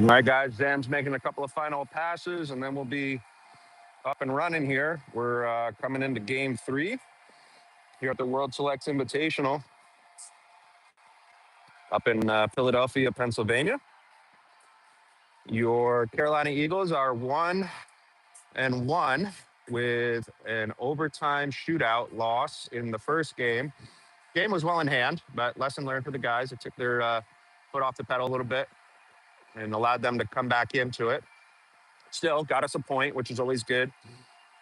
All right, guys, Zam's making a couple of final passes, and then we'll be up and running here. We're coming into game 3 here at the World Selects Invitational up in Philadelphia, Pennsylvania. Your Carolina Eagles are 1-1 with an overtime shootout loss in the first game. Game was well in hand, but lesson learned for the guys. It took their foot off the pedal a little bit and allowed them to come back into it. Still got us a point, which is always good.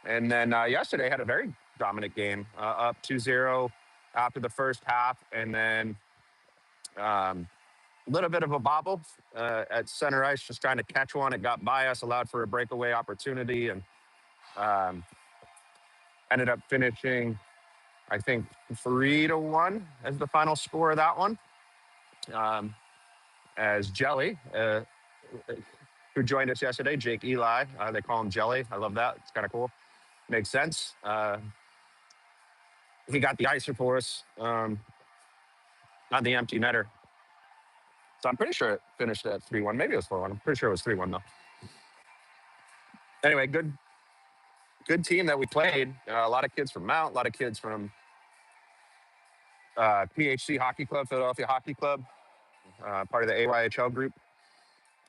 And then yesterday had a very dominant game, up 2-0 after the first half. And then a little bit of a bobble at center ice, just trying to catch one. It got by us, allowed for a breakaway opportunity, and um, ended up finishing, I think, 3-1 as the final score of that one. As Jelly, who joined us yesterday, Jake Eli, they call him Jelly. I love that. It's kind of cool. Makes sense. He got the icer for us on the empty netter. So I'm pretty sure it finished at 3-1. Maybe it was 4-1. I'm pretty sure it was 3-1 though. Anyway, good team that we played. A lot of kids from Mount, a lot of kids from PHC Hockey Club, Philadelphia Hockey Club, part of the AYHL group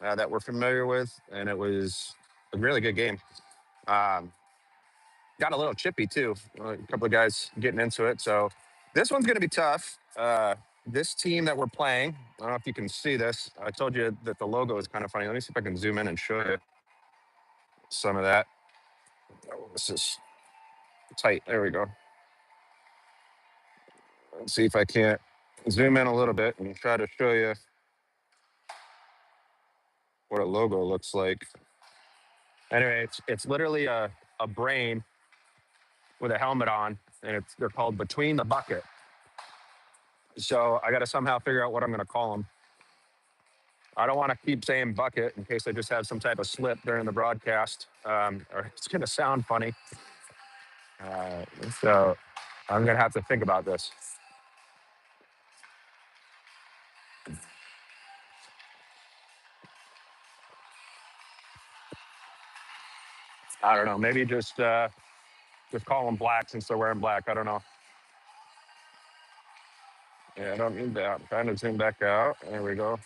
that we're familiar with. And it was a really good game. Got a little chippy too. A couple of guys getting into it. So this one's going to be tough. This team that we're playing, I don't know if you can see this. I told you that the logo is kind of funny. Let me see if I can zoom in and show you some of that. This is tight. There we go. Let's see if I can't zoom in a little bit and try to show you what a logo looks like. Anyway, it's literally a brain with a helmet on, and they're called Between the Bucket. So I got to somehow figure out what I'm going to call them. I don't want to keep saying bucket in case I just have some type of slip during the broadcast, or it's going to sound funny. So I'm going to have to think about this. I don't know. Maybe just call them black since they're wearing black. I don't know. Yeah, I don't need that. I'm trying to zoom back out. There we go.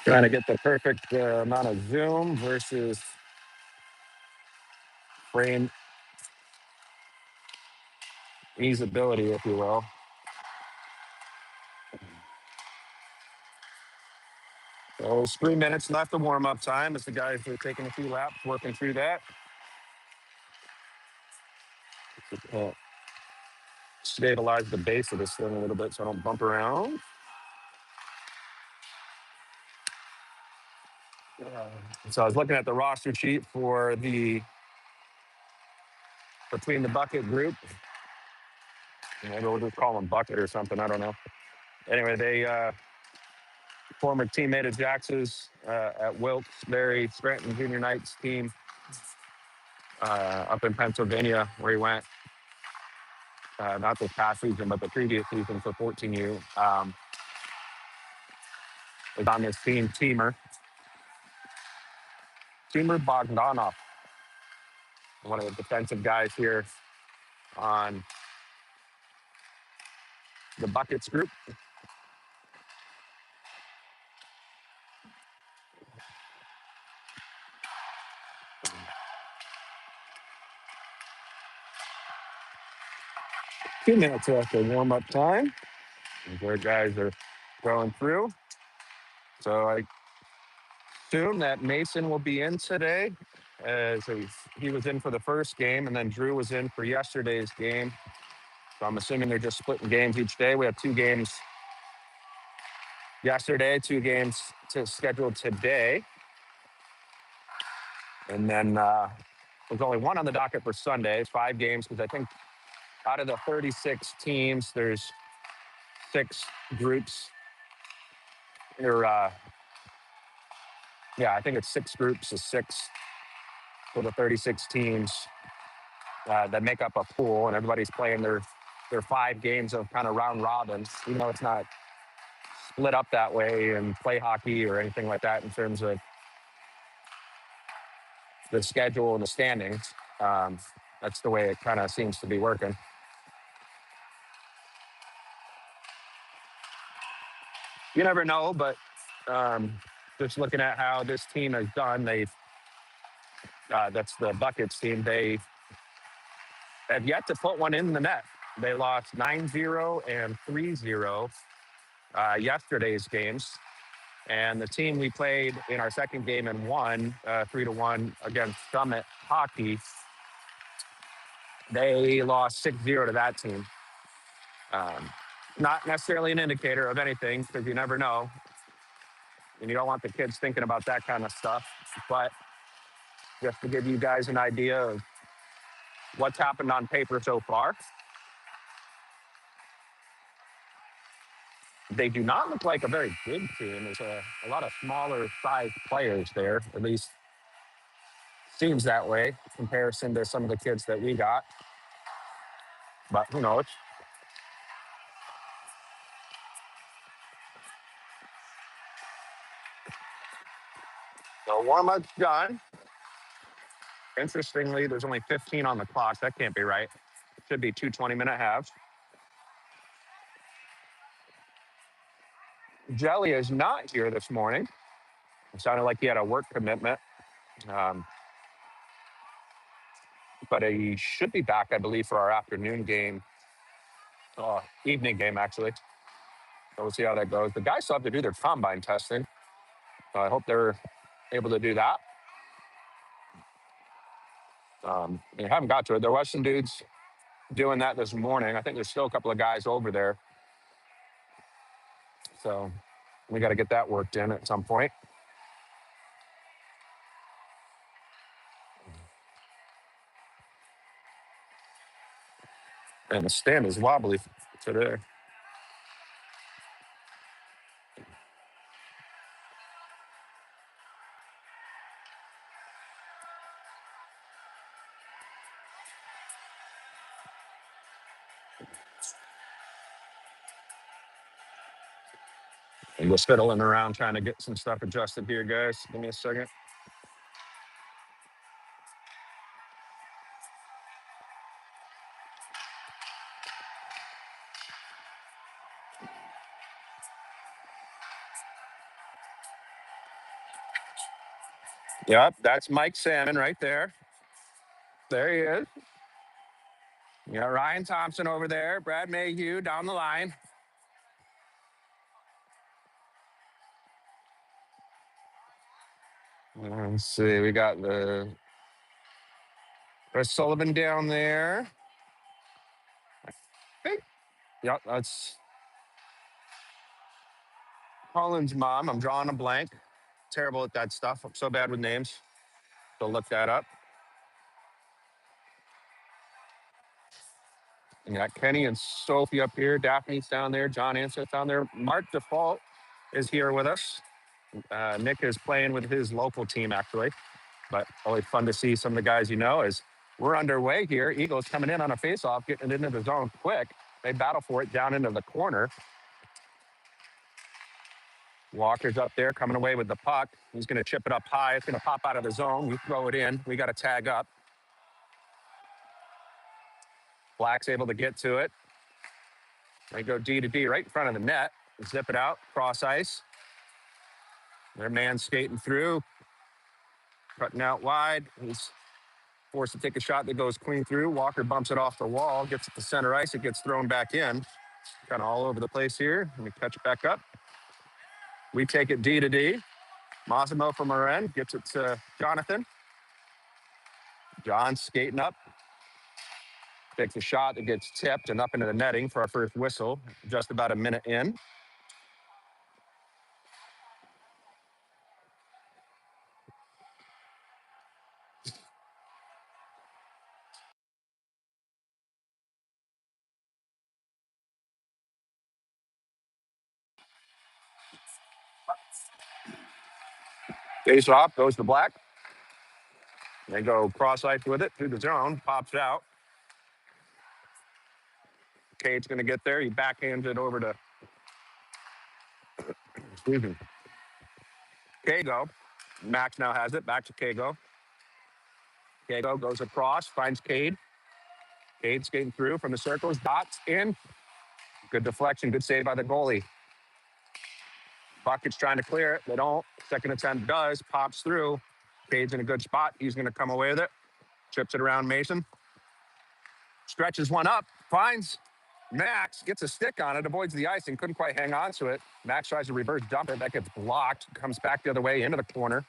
Trying to get the perfect amount of zoom versus frame easeability, if you will. So it's 3 minutes left of warm-up time as the guys are taking a few laps, working through that. Stabilize the base of this thing a little bit so I don't bump around. So I was looking at the roster sheet for the Between the Bucket group. Maybe we'll just call them Bucket or something. I don't know. Anyway, they former teammate of Jax's at Wilkes-Barre Scranton Junior Knights team up in Pennsylvania, where he went not this past season, but the previous season for 14U. Was on this team, Timur Bogdanov, one of the defensive guys here on the Buckets group. 2 minutes after warm-up time. Where guys are going through. So I assume that Mason will be in today, as he was in for the first game, and then Drew was in for yesterday's game. So I'm assuming they're just splitting games each day. We have 2 games yesterday, 2 games scheduled today. And then there's only 1 on the docket for Sunday. It's 5 games because I think out of the 36 teams, there's 6 groups. Or yeah, I think it's 6 groups of 6 for the 36 teams that make up a pool, and everybody's playing their 5 games of kind of round robin. It's not split up that way and play hockey or anything like that in terms of the schedule and the standings. That's the way it kind of seems to be working. You never know, but just looking at how this team has done, that's the Buckets team. They have yet to put one in the net. They lost 9-0 and 3-0 yesterday's games. And the team we played in our second game and won 3-1 against Summit Hockey, they lost 6-0 to that team. Not necessarily an indicator of anything because you never know. And you don't want the kids thinking about that kind of stuff. But just to give you guys an idea of what's happened on paper so far, they do not look like a very big team. There's a lot of smaller sized players there, at least seems that way in comparison to some of the kids that we got. But who knows? So warm-up's done. Interestingly, there's only 15 on the clock. That can't be right. It should be 2 20-minute halves. Jelly is not here this morning. It sounded like he had a work commitment. Um, but he should be back, I believe, for our afternoon game, evening game, actually. So we'll see how that goes. The guys still have to do their combine testing. So I hope they're able to do that. They haven't got to it. There was some dudes doing that this morning. I think there's still a couple of guys over there. So we got to get that worked in at some point. And the stand is wobbly today. I'm just fiddling around trying to get some stuff adjusted here, guys. Give me a second. Yep, that's Mike Salmon right there. There he is. You got Ryan Thompson over there, Brad Mayhew down the line. Let's see, we got the Chris Sullivan down there. Hey. Yep, that's Colin's mom. I'm drawing a blank. Terrible at that stuff. I'm so bad with names. So look that up. You got Kenny and Sophie up here. Daphne's down there. John Anseth down there. Mark Default is here with us. Nick is playing with his local team, actually. But always fun to see some of the guys you know as we're underway here. Eagles coming in on a faceoff, getting it into the zone quick. They battle for it down into the corner. Walker's up there coming away with the puck. He's going to chip it up high. It's going to pop out of the zone. We throw it in. We got to tag up. Black's able to get to it. They go D to D right in front of the net. Zip it out, cross ice. Their man skating through, cutting out wide. He's forced to take a shot that goes clean through. Walker bumps it off the wall, gets it to center ice. It gets thrown back in. Kind of all over the place here. Let me catch it back up. We take it D to D. Massimo from our end gets it to Jonathan. John skating up. Takes a shot that gets tipped and up into the netting for our first whistle. Just about a minute in. Face off, goes to Black. They go cross ice with it through the zone, pops it out. Cade's going to get there. He backhands it over to, excuse me, Kago. Max now has it. Back to Kago. Kago goes across, finds Cade. Cade skating through from the circles, dots in. Good deflection, good save by the goalie. Bucket's trying to clear it. They don't. Second attempt does, pops through. Cade's in a good spot. He's going to come away with it. Chips it around Mason. Stretches one up, finds Max, gets a stick on it, avoids the icing, couldn't quite hang on to it. Max tries to reverse dump it. That gets blocked, comes back the other way into the corner.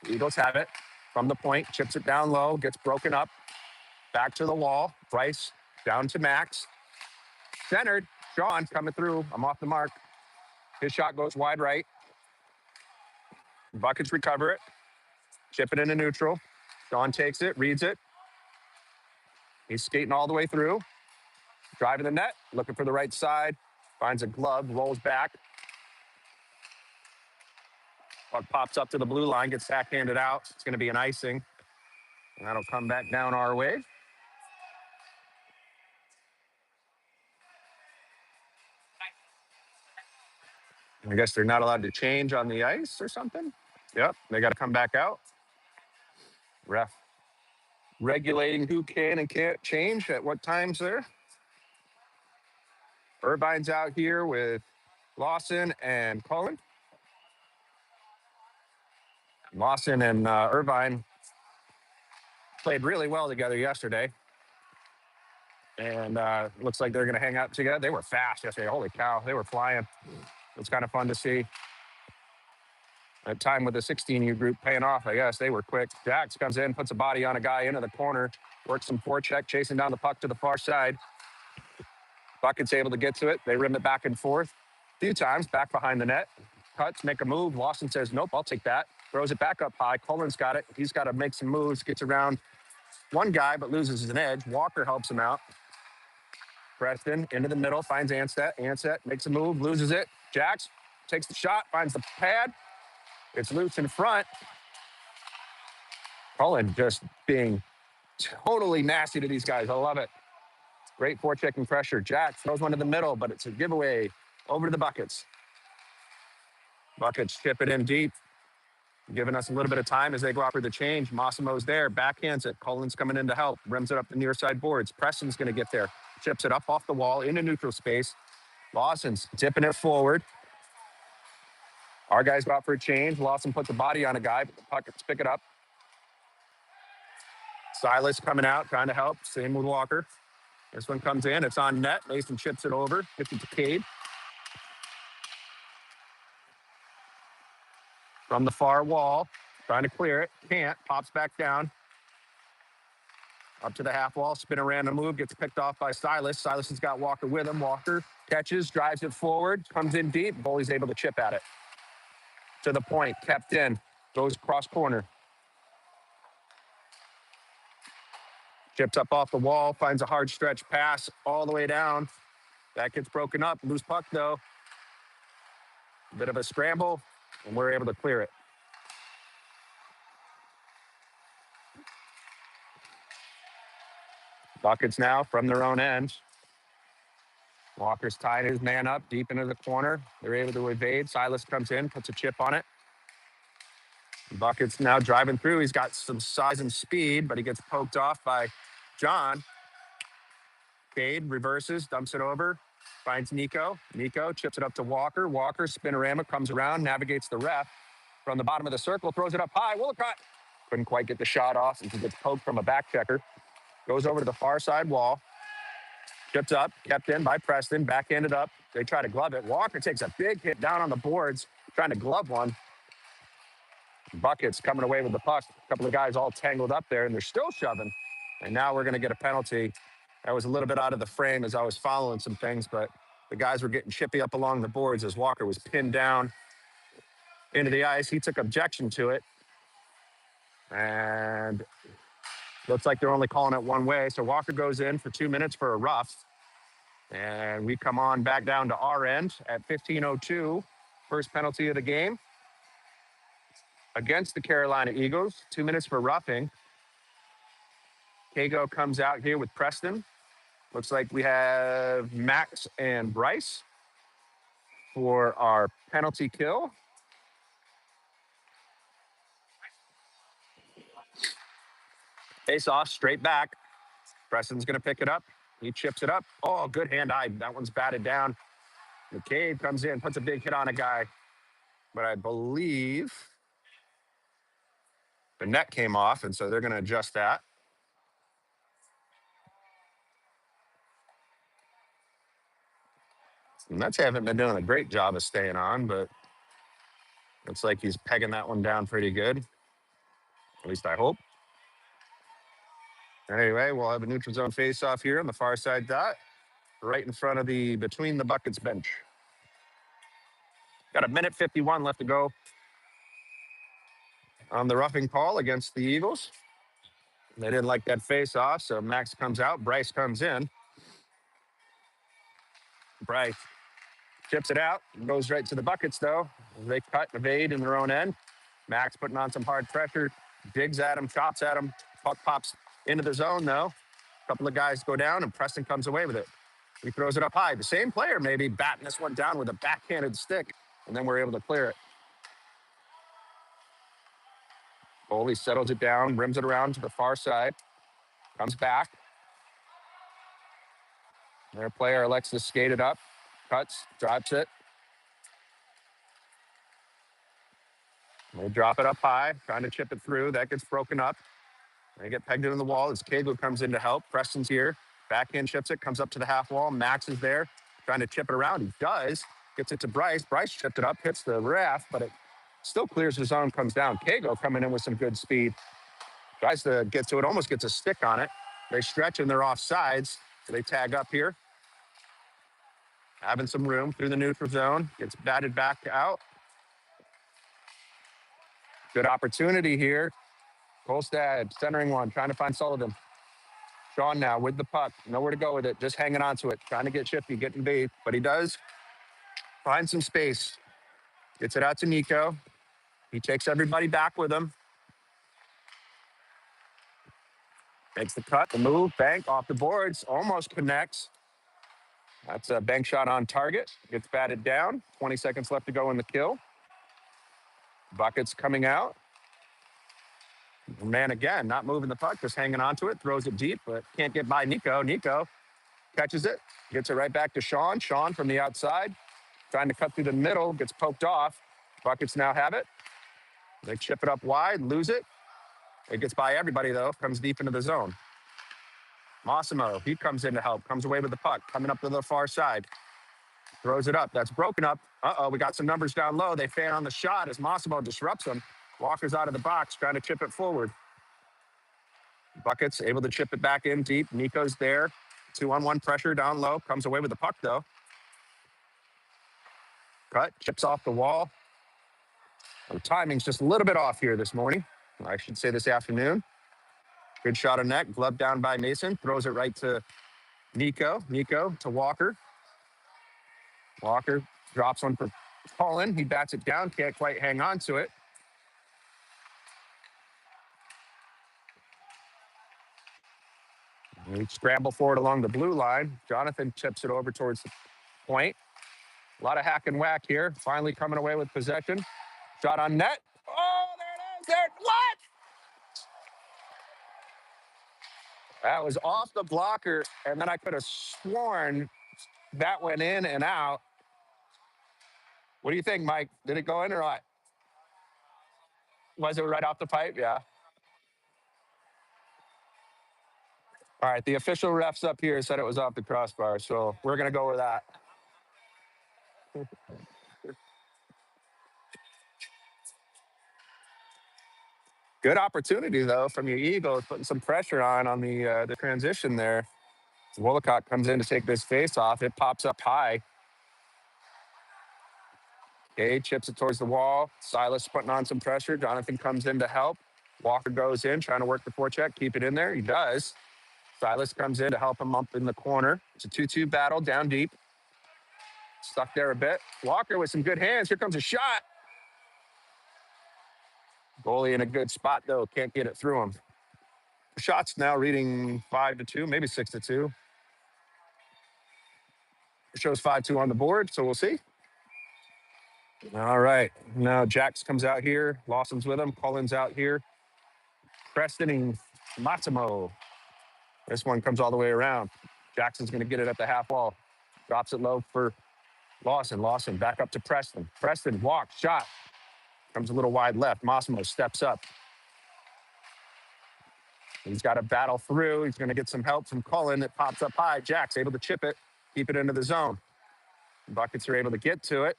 Eagles have it from the point, chips it down low, gets broken up, back to the wall. Bryce down to Max. Centered. Sean coming through. I'm off the mark. His shot goes wide right. Buckets recover it. Chip it into neutral. Sean takes it, reads it. He's skating all the way through. Driving the net, looking for the right side. Finds a glove, rolls back. Puck pops up to the blue line, gets backhanded out. It's going to be an icing. And that'll come back down our way. I guess they're not allowed to change on the ice or something. Yep, they got to come back out. Ref regulating who can and can't change at what times there. Irvine's out here with Lawson and Cullen. Lawson and Irvine played really well together yesterday. And looks like they're going to hang out together. They were fast yesterday. Holy cow, they were flying. It was kind of fun to see. That time with the 16U group paying off, I guess. They were quick. Jax comes in, puts a body on a guy into the corner, works some forecheck, chasing down the puck to the far side. Bucket's able to get to it. They rim it back and forth a few times, back behind the net. Cuts, make a move. Lawson says, nope, I'll take that. Throws it back up high. Cullen's got it. He's got to make some moves, gets around one guy, but loses an edge. Walker helps him out. Preston into the middle, finds Ansett. Ansett makes a move, loses it. Jax takes the shot, finds the pad. It's loose in front. Cullen just being totally nasty to these guys. I love it. Great forechecking pressure. Jack throws one to the middle, but it's a giveaway over to the Buckets. Buckets chip it in deep, giving us a little bit of time as they go out for the change. Massimo's there, backhands it. Cullen's coming in to help, rims it up the near side boards. Preston's going to get there, chips it up off the wall into neutral space. Lawson's tipping it forward. Our guys go out for a change. Lawson puts a body on a guy, but the Buckets pick it up. Silas coming out, trying to help. Same with Walker. This one comes in. It's on net. Mason chips it over. Gets it to Cade. From the far wall. Trying to clear it. Can't. Pops back down. Up to the half wall. Spin a random move. Gets picked off by Silas. Silas has got Walker with him. Walker catches, drives it forward. Comes in deep. Goalie's able to chip at it. To the point. Kept in. Goes cross corner. Chips up off the wall. Finds a hard stretch pass all the way down. That gets broken up. Loose puck, though. A bit of a scramble, and we're able to clear it. Buckets now from their own end. Walker's tied his man up deep into the corner. They're able to evade. Silas comes in, puts a chip on it. Buckets now driving through. He's got some size and speed, but he gets poked off by John. Cade reverses, dumps it over, finds Nico. Nico chips it up to Walker. Walker, spinorama, comes around, navigates the ref from the bottom of the circle, throws it up high. Willicott Couldn't quite get the shot off. He gets poked from a back checker. Goes over to the far side wall. Chips up, kept in by Preston, backhanded up. They try to glove it. Walker takes a big hit down on the boards, trying to glove one. Buckets coming away with the puck. A couple of guys all tangled up there, and they're still shoving. And now we're going to get a penalty. That was a little bit out of the frame as I was following some things, but the guys were getting chippy up along the boards as Walker was pinned down into the ice. He took objection to it. And looks like they're only calling it one way. So Walker goes in for 2 minutes for a rough. And we come on back down to our end at 15:02. First penalty of the game against the Carolina Eagles. 2 minutes for roughing. Kago comes out here with Preston. Looks like we have Max and Bryce for our penalty kill. Face off, straight back. Preston's going to pick it up. He chips it up. Oh, good hand-eye. That one's batted down. McCabe comes in, puts a big hit on a guy. But I believe the net came off, and so they're going to adjust that. And Mets haven't been doing a great job of staying on, but looks like he's pegging that one down pretty good. At least I hope. Anyway, we'll have a neutral zone face-off here on the far side dot, right in front of the between the buckets bench. Got a minute 51 left to go on the roughing call against the Eagles. They didn't like that face-off, so Max comes out. Bryce comes in. Bryce chips it out, goes right to the buckets, though. They cut, evade in their own end. Max putting on some hard pressure, digs at him, chops at him. Puck pops into the zone, though. A couple of guys go down, and Preston comes away with it. He throws it up high. The same player maybe batting this one down with a backhanded stick, and then we're able to clear it. Foley settles it down, rims it around to the far side, comes back. Their player elects to skate it up, cuts, drops it. They drop it up high, trying to chip it through. That gets broken up. They get pegged into the wall as Cagle comes in to help. Preston's here. Backhand chips it, comes up to the half wall. Max is there, trying to chip it around. He does. Gets it to Bryce. Bryce chipped it up, hits the raft, but it still clears the zone, comes down. Cagle coming in with some good speed. Tries to get to it, almost gets a stick on it. They stretch and they're off sides. So they tag up here. Having some room through the neutral zone. Gets batted back out. Good opportunity here. Kolstad centering one, trying to find Sullivan. Sean now with the puck. Nowhere to go with it. Just hanging on to it. Trying to get shifty, getting bait. But he does find some space. Gets it out to Nico. He takes everybody back with him. Makes the cut, the move, bank off the boards. Almost connects. That's a bank shot on target. Gets batted down. 20 seconds left to go in the kill. Buckets coming out. Man, again, not moving the puck, just hanging on to it. Throws it deep, but can't get by Nico. Nico catches it, gets it right back to Sean. Sean from the outside, trying to cut through the middle, gets poked off. Buckets now have it. They chip it up wide, lose it. It gets by everybody, though, comes deep into the zone. Massimo, he comes in to help, comes away with the puck, coming up to the far side. Throws it up. That's broken up. Uh-oh, we got some numbers down low. They fan on the shot as Massimo disrupts them. Walker's out of the box, trying to chip it forward. Buckets able to chip it back in deep. Nico's there. 2-on-1 pressure down low. Comes away with the puck, though. Cut, chips off the wall. The timing's just a little bit off here this morning. I should say this afternoon. Good shot of net. Glove down by Mason. Throws it right to Nico. Nico to Walker. Walker drops one for Cullen. He bats it down. Can't quite hang on to it. We scramble forward along the blue line. Jonathan chips it over towards the point. A lot of hack and whack here. Finally coming away with possession. Shot on net. Oh, there it is. There. What? That was off the blocker, and then I could have sworn that went in and out. What do you think, Mike? Did it go in or what? Was it right off the pipe? Yeah. All right, the official refs up here said it was off the crossbar, so we're going to go with that. Good opportunity, though, from your Eagles, putting some pressure on the transition there. Wollicott comes in to take this face off. It pops up high. Okay, chips it towards the wall. Silas putting on some pressure. Jonathan comes in to help. Walker goes in, trying to work the forecheck, keep it in there. He does. Silas comes in to help him up in the corner. It's a 2-2 battle down deep. Stuck there a bit. Walker with some good hands. Here comes a shot. Goalie in a good spot, though. Can't get it through him. Shots now reading 5-2, maybe 6-2. It shows 5-2 on the board, so we'll see. All right. Now Jax comes out here. Lawson's with him. Cullen's out here. Preston and Massimo. This one comes all the way around. Jackson's going to get it at the half wall. Drops it low for Lawson. Lawson back up to Preston. Preston walks, shot. Comes a little wide left. Massimo steps up. He's got to battle through. He's going to get some help from Cullen. It pops up high. Jack's able to chip it, keep it into the zone. Buckets are able to get to it.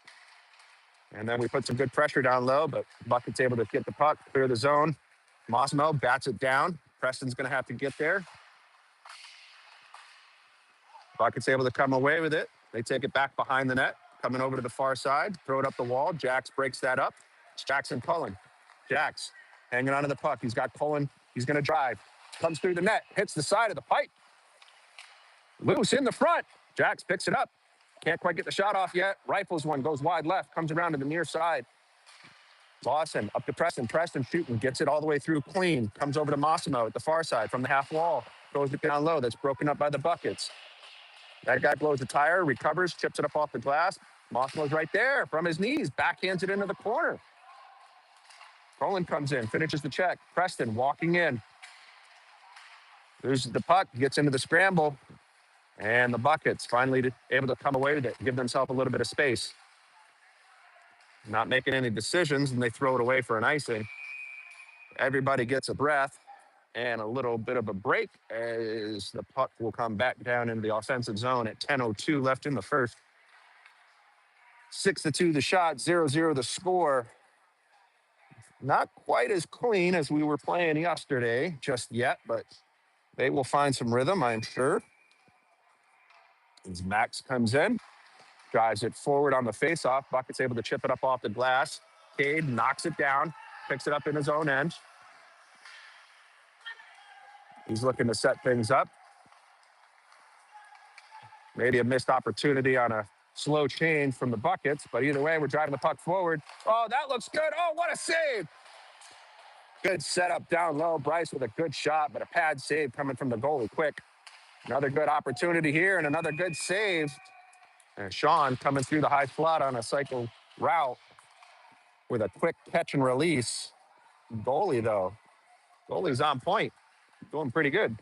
And then we put some good pressure down low, but Bucket's able to get the puck, clear the zone. Massimo bats it down. Preston's going to have to get there. Bucket's able to come away with it. They take it back behind the net, coming over to the far side, throw it up the wall. Jax breaks that up. It's Jackson Cullen. Jax hanging onto the puck. He's got Cullen. He's going to drive. Comes through the net, hits the side of the pipe. Loose in the front. Jax picks it up. Can't quite get the shot off yet. Rifles one, goes wide left, comes around to the near side. Lawson up to Preston. Preston shooting, gets it all the way through clean. Comes over to Massimo at the far side from the half wall. Throws it down low. That's broken up by the Buckets. That guy blows the tire, recovers, chips it up off the glass. Massimo's right there from his knees, backhands it into the corner. Colin comes in, finishes the check. Preston walking in. Loses the puck, gets into the scramble, and the Buckets finally able to come away with it, give themselves a little bit of space. Not making any decisions, and they throw it away for an icing. Everybody gets a breath and a little bit of a break as the puck will come back down into the offensive zone at 10:02 left in the first. 6-2 the shot, 0-0 the score. Not quite as clean as we were playing yesterday just yet, but they will find some rhythm, I'm sure. As Max comes in, drives it forward on the faceoff. Bucket's able to chip it up off the glass. Cade knocks it down, picks it up in his own end. He's looking to set things up. Maybe a missed opportunity on a slow change from the Buckets, but either way, we're driving the puck forward. Oh, that looks good. Oh, what a save. Good setup down low. Bryce with a good shot, but a pad save coming from the goalie quick. Another good opportunity here and another good save. And Sean coming through the high slot on a cycle route with a quick catch and release. Goalie, though. Goalie's on point. Doing pretty good.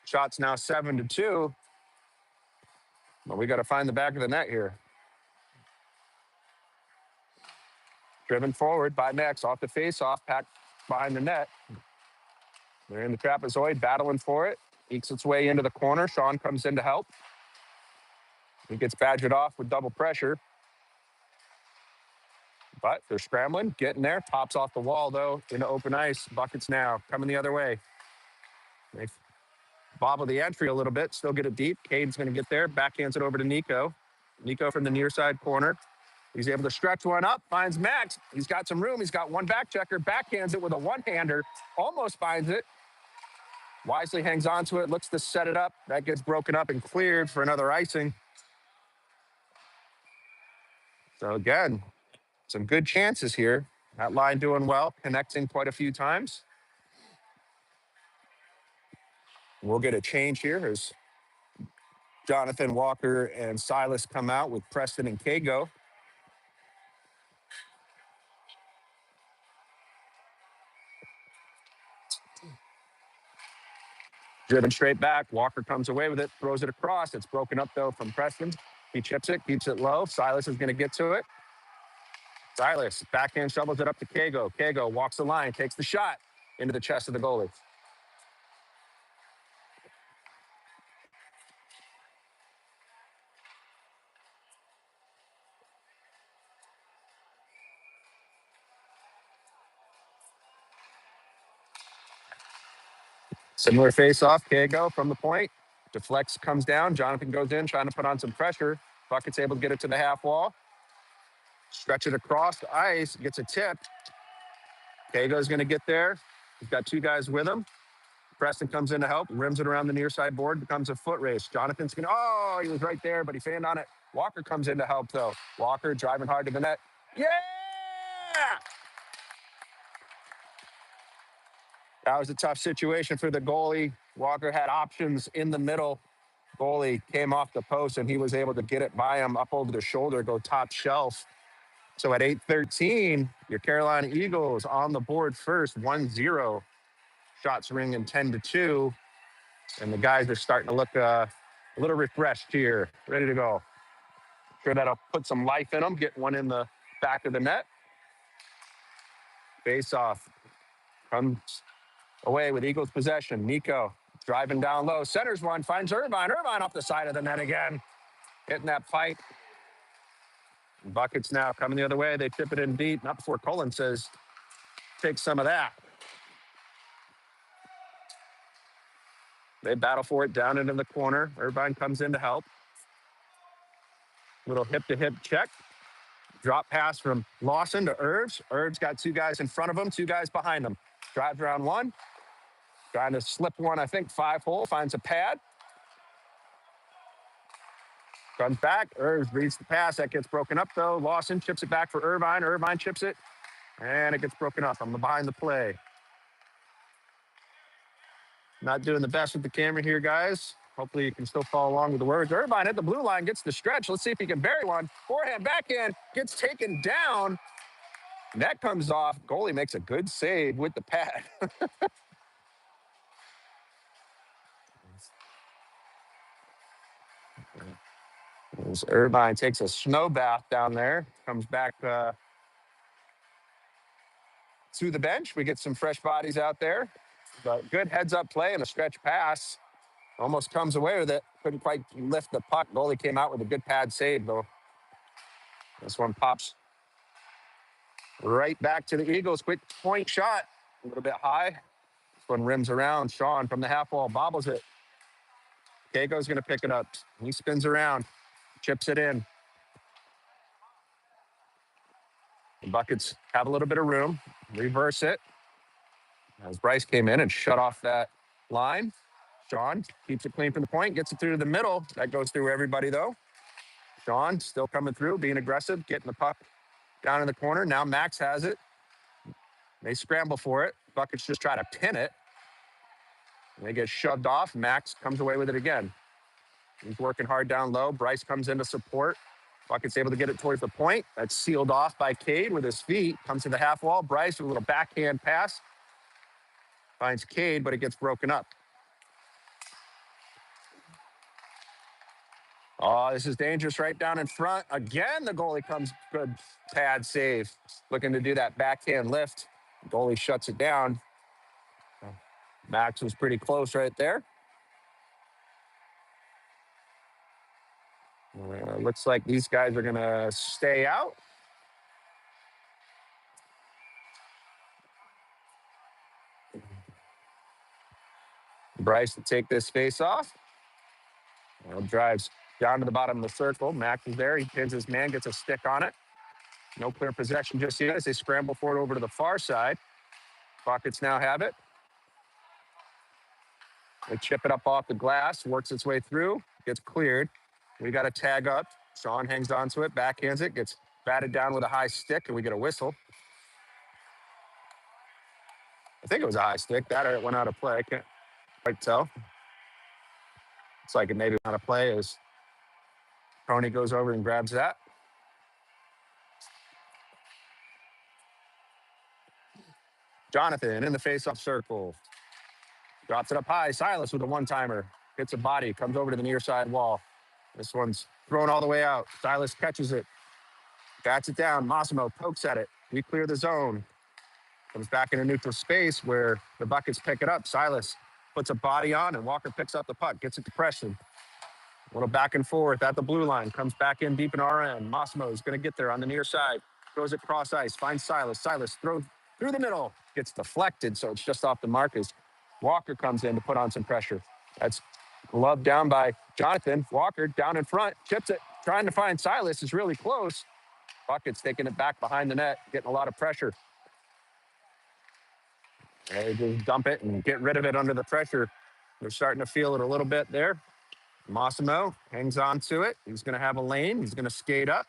Shots now 7-2. But we got to find the back of the net here. Driven forward by Max off the face-off, packed behind the net. They're in the trapezoid, battling for it. Ekes its way into the corner. Sean comes in to help. He gets badgered off with double pressure. But they're scrambling, getting there. Pops off the wall, though, into open ice. Buckets now coming the other way. They bobble the entry a little bit, still get it deep. Cade's going to get there. Backhands it over to Nico. Nico from the near side corner. He's able to stretch one up, finds Max. He's got some room. He's got one back checker, backhands it with a one-hander, almost finds it. Wisely hangs on to it, looks to set it up. That gets broken up and cleared for another icing. So again, some good chances here. That line doing well, connecting quite a few times. We'll get a change here as Jonathan, Walker, and Silas come out with Preston and Kago. Driven straight back. Walker comes away with it, throws it across. It's broken up, though, from Preston. He chips it, keeps it low. Silas is going to get to it. Silas, backhand shovels it up to Kago. Kago walks the line, takes the shot into the chest of the goalie. Similar face-off, Kago from the point. Deflects, comes down. Jonathan goes in, trying to put on some pressure. Bucket's able to get it to the half wall. Stretch it across the ice, gets a tip. Kago's going to get there. He's got two guys with him. Preston comes in to help, rims it around the near side board, becomes a foot race. Jonathan's going to, oh, he was right there, but he fanned on it. Walker comes in to help, though. Walker driving hard to the net. Yeah! That was a tough situation for the goalie. Walker had options in the middle. Goalie came off the post, and he was able to get it by him up over the shoulder, go top shelf. So at 8:13, your Carolina Eagles on the board first, 1-0. Shots ringing 10-2. And the guys are starting to look a little refreshed here, ready to go. Sure that'll put some life in them, get one in the back of the net. Face off comes away with Eagles possession. Nico driving down low, centers one, finds Irvine. Irvine off the side of the net again, hitting that fight. Buckets now coming the other way. They tip it in deep, not before Cullen says, take some of that. They battle for it down into the corner. Irvine comes in to help. Little hip-to-hip check. Drop pass from Lawson to Irvs. Irvs got two guys in front of him, two guys behind him. Drives around one. Trying to slip one, I think, 5-hole. Finds a pad. Comes back. Irvs reads the pass. That gets broken up, though. Lawson chips it back for Irvine. Irvine chips it. And it gets broken up. I'm behind the play. Not doing the best with the camera here, guys. Hopefully you can still follow along with the words. Irvine at the blue line, gets the stretch. Let's see if he can bury one. Forehand, backhand, gets taken down. Net comes off. Goalie makes a good save with the pad. As Irvine takes a snow bath down there, comes back to the bench. We get some fresh bodies out there. But good heads-up play and a stretch pass. Almost comes away with it. Couldn't quite lift the puck. Goalie came out with a good pad save, though. This one pops right back to the Eagles. Quick point shot. A little bit high. This one rims around. Sean from the half wall bobbles it. Keiko's going to pick it up. He spins around. Chips it in. The Buckets have a little bit of room. Reverse it. As Bryce came in and shut off that line. Sean keeps it clean from the point. Gets it through to the middle. That goes through everybody, though. Sean still coming through, being aggressive, getting the puck down in the corner. Now Max has it. They scramble for it. Buckets just try to pin it. And they get shoved off. Max comes away with it again. He's working hard down low. Bryce comes in to support. Bucket's able to get it towards the point. That's sealed off by Cade with his feet. Comes to the half wall. Bryce with a little backhand pass. Finds Cade, but it gets broken up. Oh, this is dangerous right down in front. Again, the goalie comes, good pad save. Looking to do that backhand lift. Goalie shuts it down. Max was pretty close right there. Looks like these guys are going to stay out. Bryce to take this face off. Drives down to the bottom of the circle. Max is there. He pins his man, gets a stick on it. No clear possession just yet as they scramble for it over to the far side. Buckets now have it. They chip it up off the glass, works its way through, gets cleared. We got a tag up. Sean hangs on to it, backhands it, gets batted down with a high stick, and we get a whistle. I think it was a high stick. That or it went out of play. I can't quite tell. It's like it maybe went out of play as Tony goes over and grabs that. Jonathan in the face-off circle. Drops it up high. Silas with a one-timer. Hits a body. Comes over to the near side wall. This one's thrown all the way out. Silas catches it. Bats it down. Massimo pokes at it. We clear the zone. Comes back into neutral space where the Buckets pick it up. Silas puts a body on, and Walker picks up the puck. Gets it to Preston. A little back and forth at the blue line. Comes back in deep in our end. Massimo is going to get there on the near side. Throws it cross ice. Finds Silas. Silas throws through the middle. Gets deflected, so it's just off the mark as Walker comes in to put on some pressure. That's gloved down by Jonathan. Walker down in front, chips it, trying to find Silas, is really close. Bucket's taking it back behind the net, getting a lot of pressure. They just dump it and get rid of it under the pressure. They're starting to feel it a little bit there. Massimo hangs on to it. He's going to have a lane. He's going to skate up.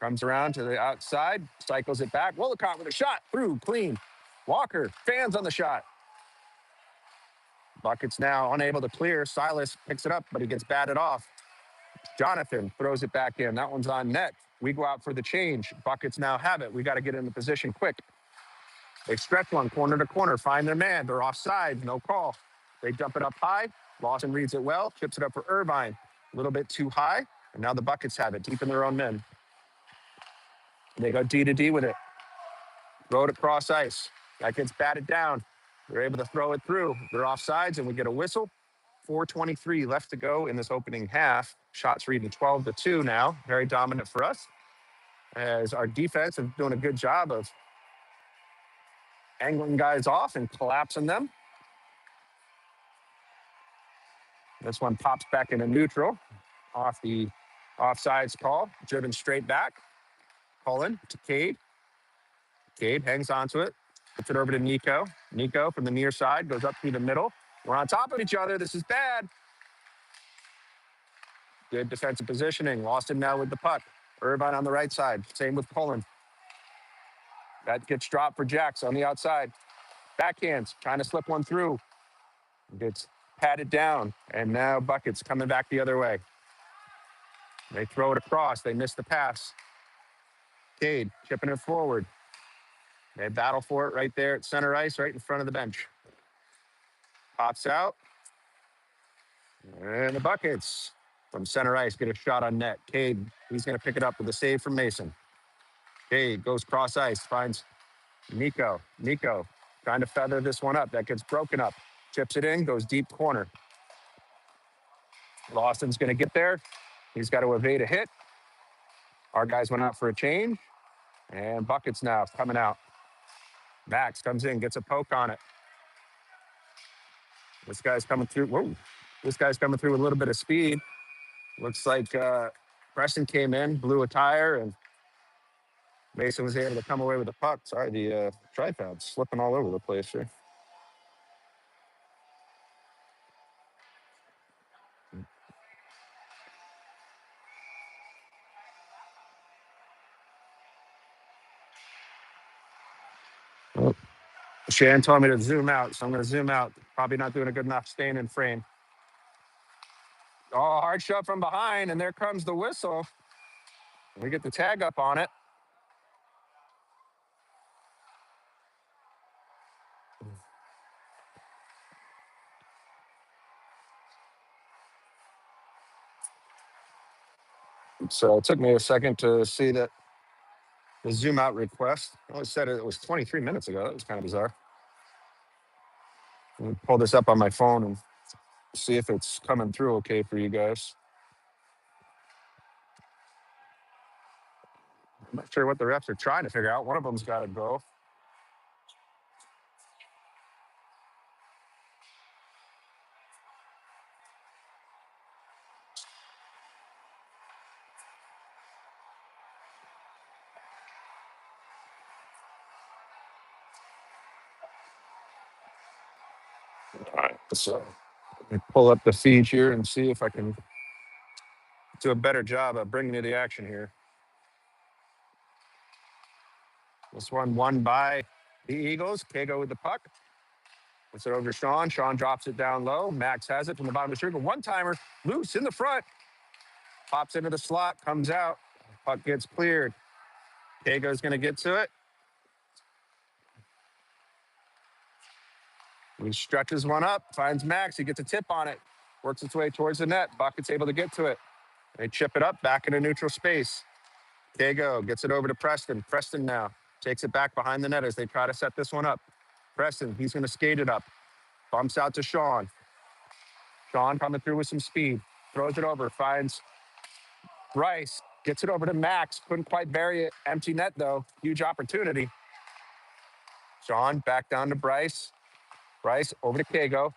Comes around to the outside, cycles it back. Wollicott with a shot through, clean. Walker, fans on the shot. Bucket's now unable to clear. Silas picks it up, but he gets batted off. Jonathan throws it back in. That one's on net. We go out for the change. Buckets now have it. We got to get in the position quick. They stretch one corner to corner, find their man. They're offside, no call. They dump it up high. Lawson reads it well, chips it up for Irvine. A little bit too high, and now the Buckets have it, deep in their own men. They go D to D with it. Throw it across ice. That gets batted down. They're able to throw it through. They're offsides, and we get a whistle. 4:23 left to go in this opening half. Shots reading 12-2 now. Very dominant for us, as our defense is doing a good job of angling guys off and collapsing them. This one pops back into neutral off the offsides call, driven straight back. Cullen to Cade. Cade hangs onto it, puts it over to Nico. Nico from the near side goes up through the middle. We're on top of each other. This is bad. Good defensive positioning. Lawson now with the puck. Irvine on the right side. Same with Cullen. That gets dropped for Jax on the outside. Backhands, trying to slip one through. Gets patted down, and now Buckets coming back the other way. They throw it across. They miss the pass. Cade chipping it forward. They battle for it right there at center ice, right in front of the bench. Pops out. And the Buckets from center ice get a shot on net. Cade, he's going to pick it up with a save from Mason. Cade goes cross ice, finds Nico. Nico trying to feather this one up. That gets broken up. Chips it in, goes deep corner. Lawson's going to get there. He's got to evade a hit. Our guys went out for a change. And Buckets now coming out. Max comes in, gets a poke on it. This guy's coming through. Whoa. This guy's coming through with a little bit of speed. Looks like Preston came in, blew a tire, and Mason was able to come away with the puck. Sorry, the tripod's slipping all over the place here. Oh. Shan told me to zoom out, so I'm going to zoom out. Probably not doing a good enough staying in frame. Oh, hard shot from behind, and there comes the whistle. We get the tag up on it. So it took me a second to see that the zoom out request. I always said it was 23 minutes ago. That was kind of bizarre. Let me pull this up on my phone and see if it's coming through okay for you guys. I'm not sure what the refs are trying to figure out. One of them's got to go. All right, so let me pull up the feed here and see if I can do a better job of bringing you the action here. This one won by the Eagles. Kago with the puck. Puts it over to Sean. Sean drops it down low. Max has it from the bottom of the circle. One-timer, loose in the front. Pops into the slot, comes out. Puck gets cleared. Kago's going to get to it. He stretches one up, finds Max. He gets a tip on it. Works its way towards the net. Bucket's able to get to it. They chip it up back into neutral space. Kago gets it over to Preston. Preston now takes it back behind the net as they try to set this one up. Preston, he's going to skate it up. Bumps out to Sean. Sean coming through with some speed. Throws it over, finds Bryce. Gets it over to Max. Couldn't quite bury it. Empty net, though. Huge opportunity. Sean back down to Bryce. Bryce over to Kago.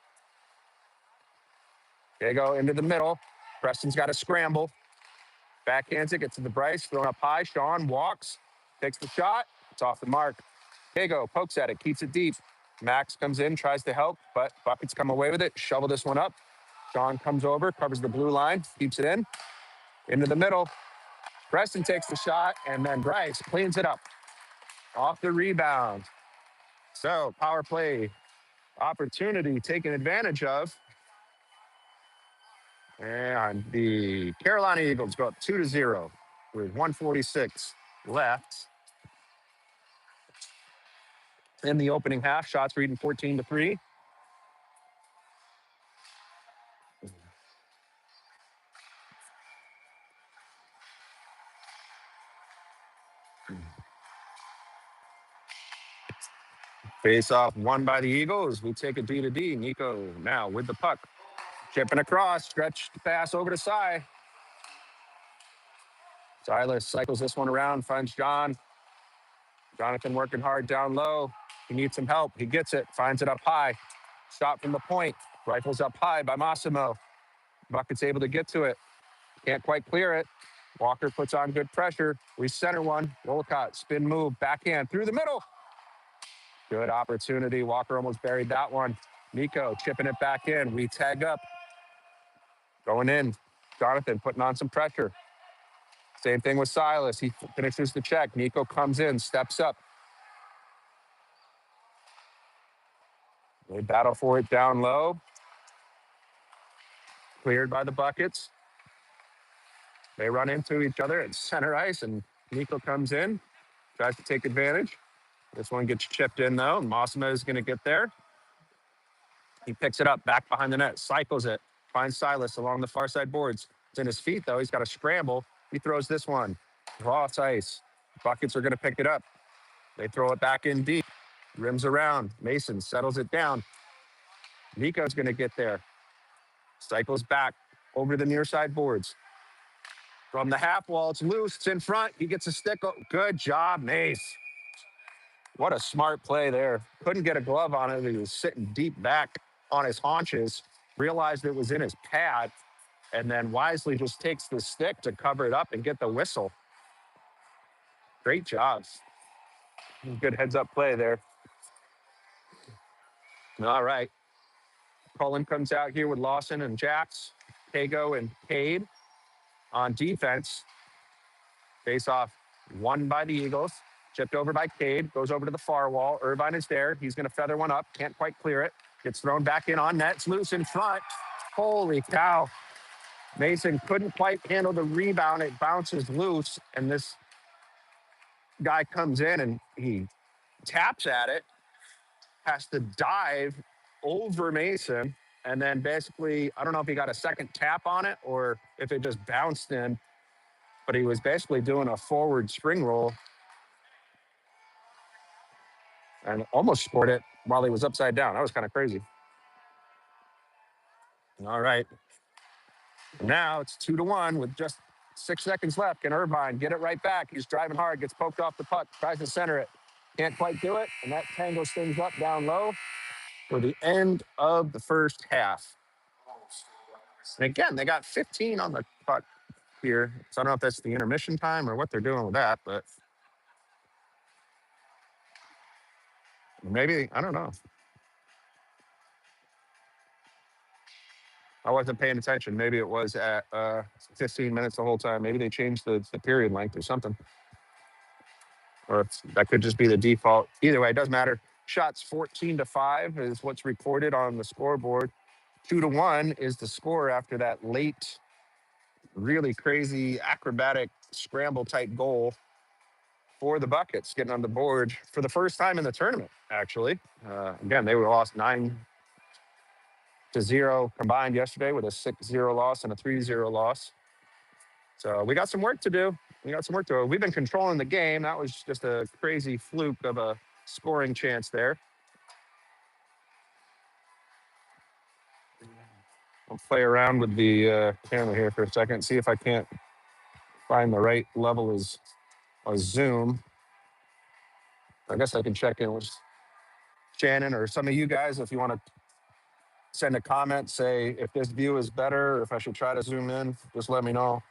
Kago into the middle. Preston's got to scramble. Backhands it, gets to the Bryce, thrown up high. Sean walks, takes the shot. It's off the mark. Kago pokes at it, keeps it deep. Max comes in, tries to help, but Buckets come away with it. Shovel this one up. Sean comes over, covers the blue line, keeps it in. Into the middle. Preston takes the shot, and then Bryce cleans it up. Off the rebound. So, power play opportunity taken advantage of. And the Carolina Eagles go up 2-0 with 1:46 left in the opening half. Shots reading 14-3. Face off won by the Eagles. We take a D to D. Nico now with the puck. Chipping across. Stretch pass over to Cy. Silas cycles this one around. Finds John. Jonathan working hard down low. He needs some help. He gets it. Finds it up high. Shot from the point. Rifles up high by Massimo. Bucket's able to get to it. Can't quite clear it. Walker puts on good pressure. We center one. Wolcott, spin move, backhand through the middle. Good opportunity. Walker almost buried that one. Nico chipping it back in. We tag up. Going in. Jonathan putting on some pressure. Same thing with Silas. He finishes the check. Nico comes in, steps up. They battle for it down low. Cleared by the Buckets. They run into each other at center ice, and Nico comes in, tries to take advantage. This one gets chipped in, though. Massimo is going to get there. He picks it up back behind the net, cycles it, finds Silas along the far side boards. It's in his feet, though. He's got to scramble. He throws this one. Cross ice. Buckets are going to pick it up. They throw it back in deep. Rims around. Mason settles it down. Nico's going to get there. Cycles back over the near side boards. From the half wall, it's loose. It's in front. He gets a stick. Oh, good job, Mace. What a smart play there. Couldn't get a glove on it. He was sitting deep back on his haunches. Realized it was in his pad, and then wisely just takes the stick to cover it up and get the whistle. Great job. Good heads up play there. All right. Cullen comes out here with Lawson and Jax, Kago and Cade on defense. Face off won by the Eagles. Chipped over by Cade. Goes over to the far wall. Irvine is there. He's going to feather one up. Can't quite clear it. Gets thrown back in on net. It's loose in front. Holy cow. Mason couldn't quite handle the rebound. It bounces loose. And this guy comes in and he taps at it. Has to dive over Mason. And then basically, I don't know if he got a second tap on it or if it just bounced in. But he was basically doing a forward spring roll and almost scored it while he was upside down. That was kind of crazy. All right. Now it's 2-1 with just 6 seconds left. Can Irvine get it right back? He's driving hard, gets poked off the puck, tries to center it. Can't quite do it. And that tangles things up down low for the end of the first half. And again, they got 15 on the puck here. So I don't know if that's the intermission time or what they're doing with that, but maybe, I don't know. I wasn't paying attention. Maybe it was at 15 minutes the whole time. Maybe they changed the period length or something. Or that could just be the default. Either way, it doesn't matter. Shots 14-5 is what's recorded on the scoreboard. 2-1 is the score after that late, really crazy acrobatic scramble type goal for the Buckets, getting on the board for the first time in the tournament, actually. Again, they were lost 9-0 combined yesterday with a 6-0 loss and a 3-0 loss. So we got some work to do. We've been controlling the game. That was just a crazy fluke of a scoring chance there. I'll play around with the camera here for a second, see if I can't find the right level as a zoom. I guess I can check in with Shannon, or some of you guys, if you want to send a comment, say if this view is better, or if I should try to zoom in, just let me know.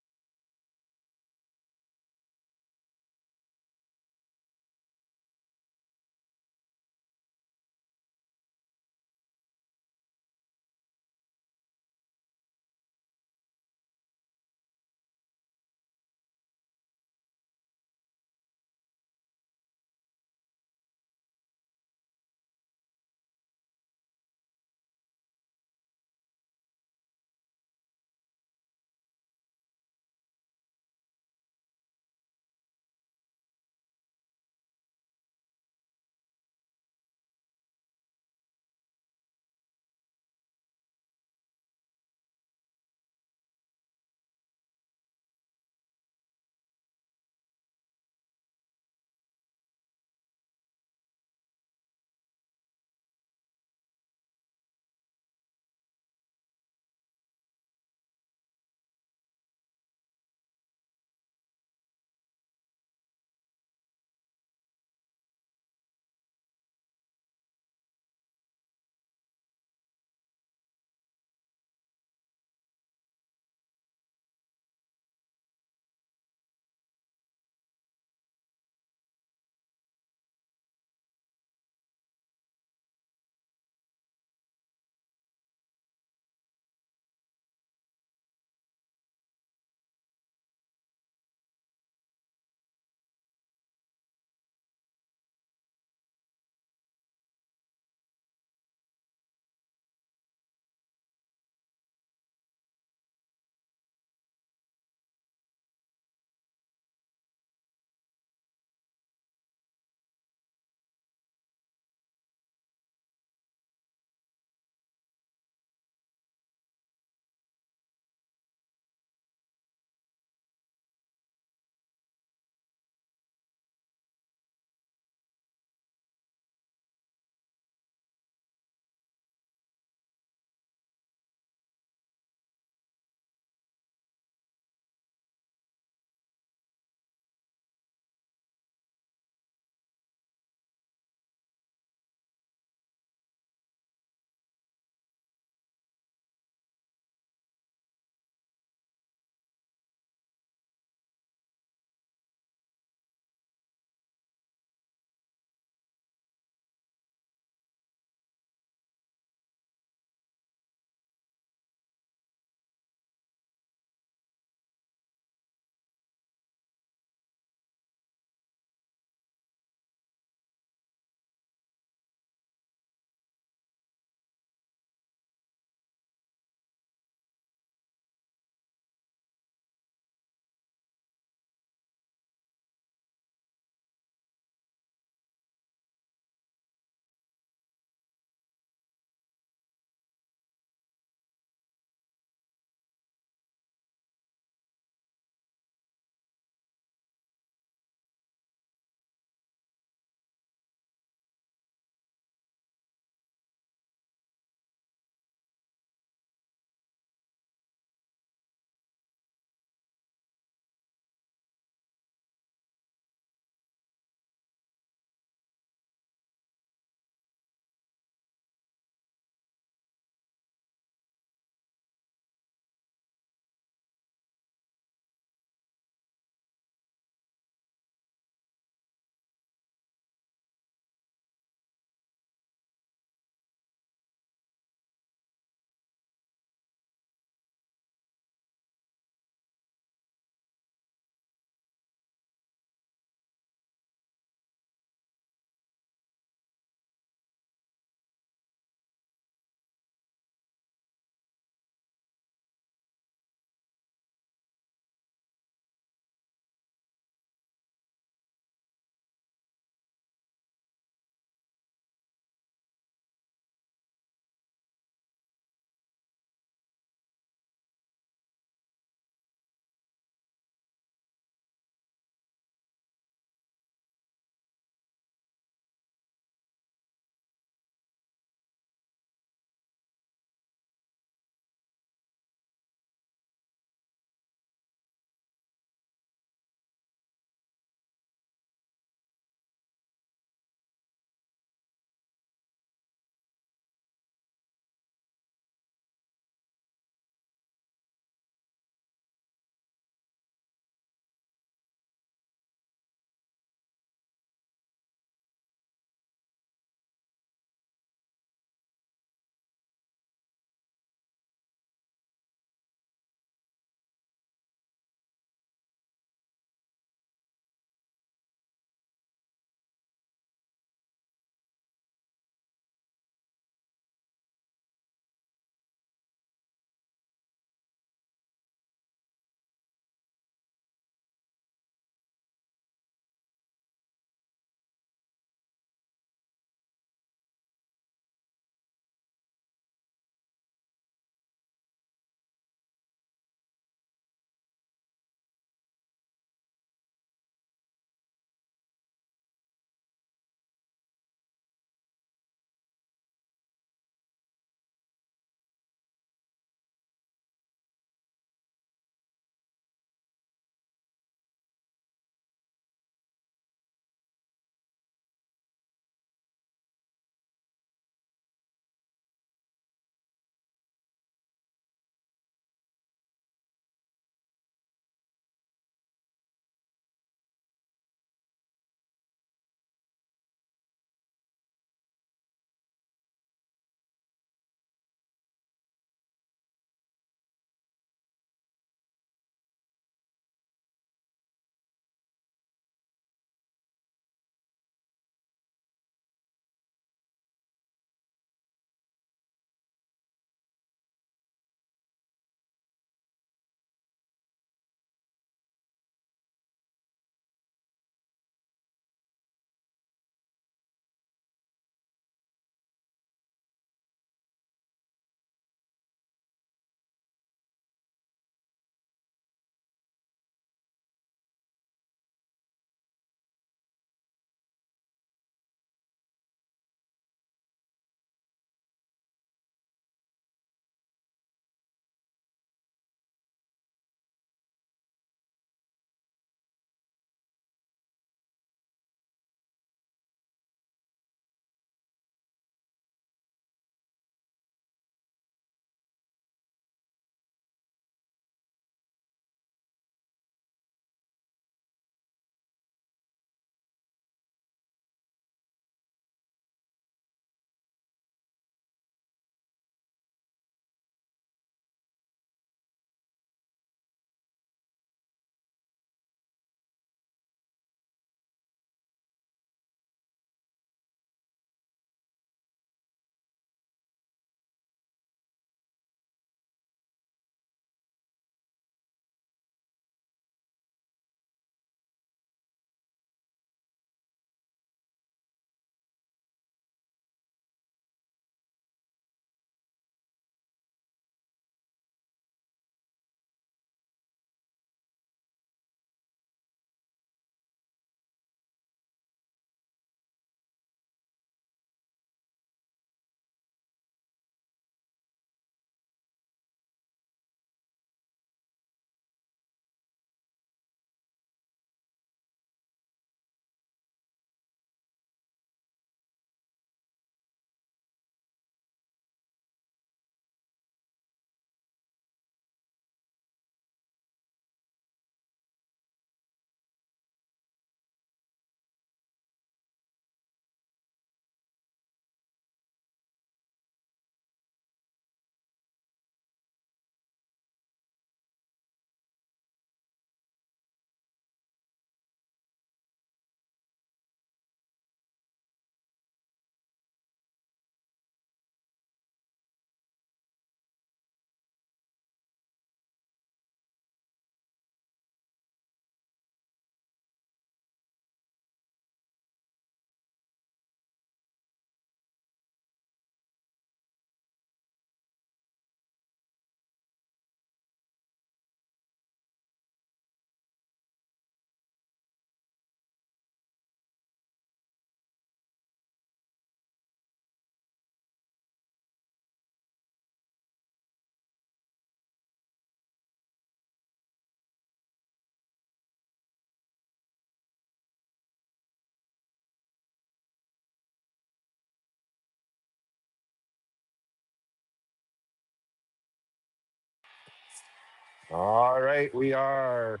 All right, we are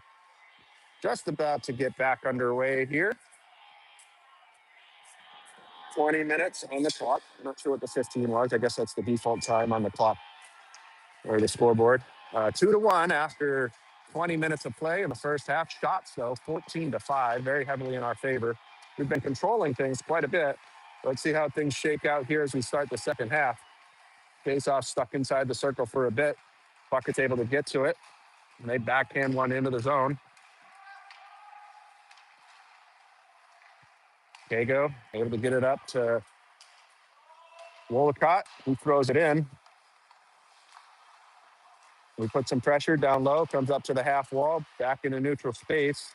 just about to get back underway here. 20 minutes on the clock. I'm not sure what the 15 was. I guess that's the default time on the clock or the scoreboard. 2-1 after 20 minutes of play in the first half. Shots, though, 14-5, very heavily in our favor. We've been controlling things quite a bit. Let's see how things shake out here as we start the second half. Face-off stuck inside the circle for a bit. Bucket's able to get to it. And they backhand one into the zone. Kago able to get it up to Wolcott, who throws it in. We put some pressure down low, comes up to the half wall, back into neutral space.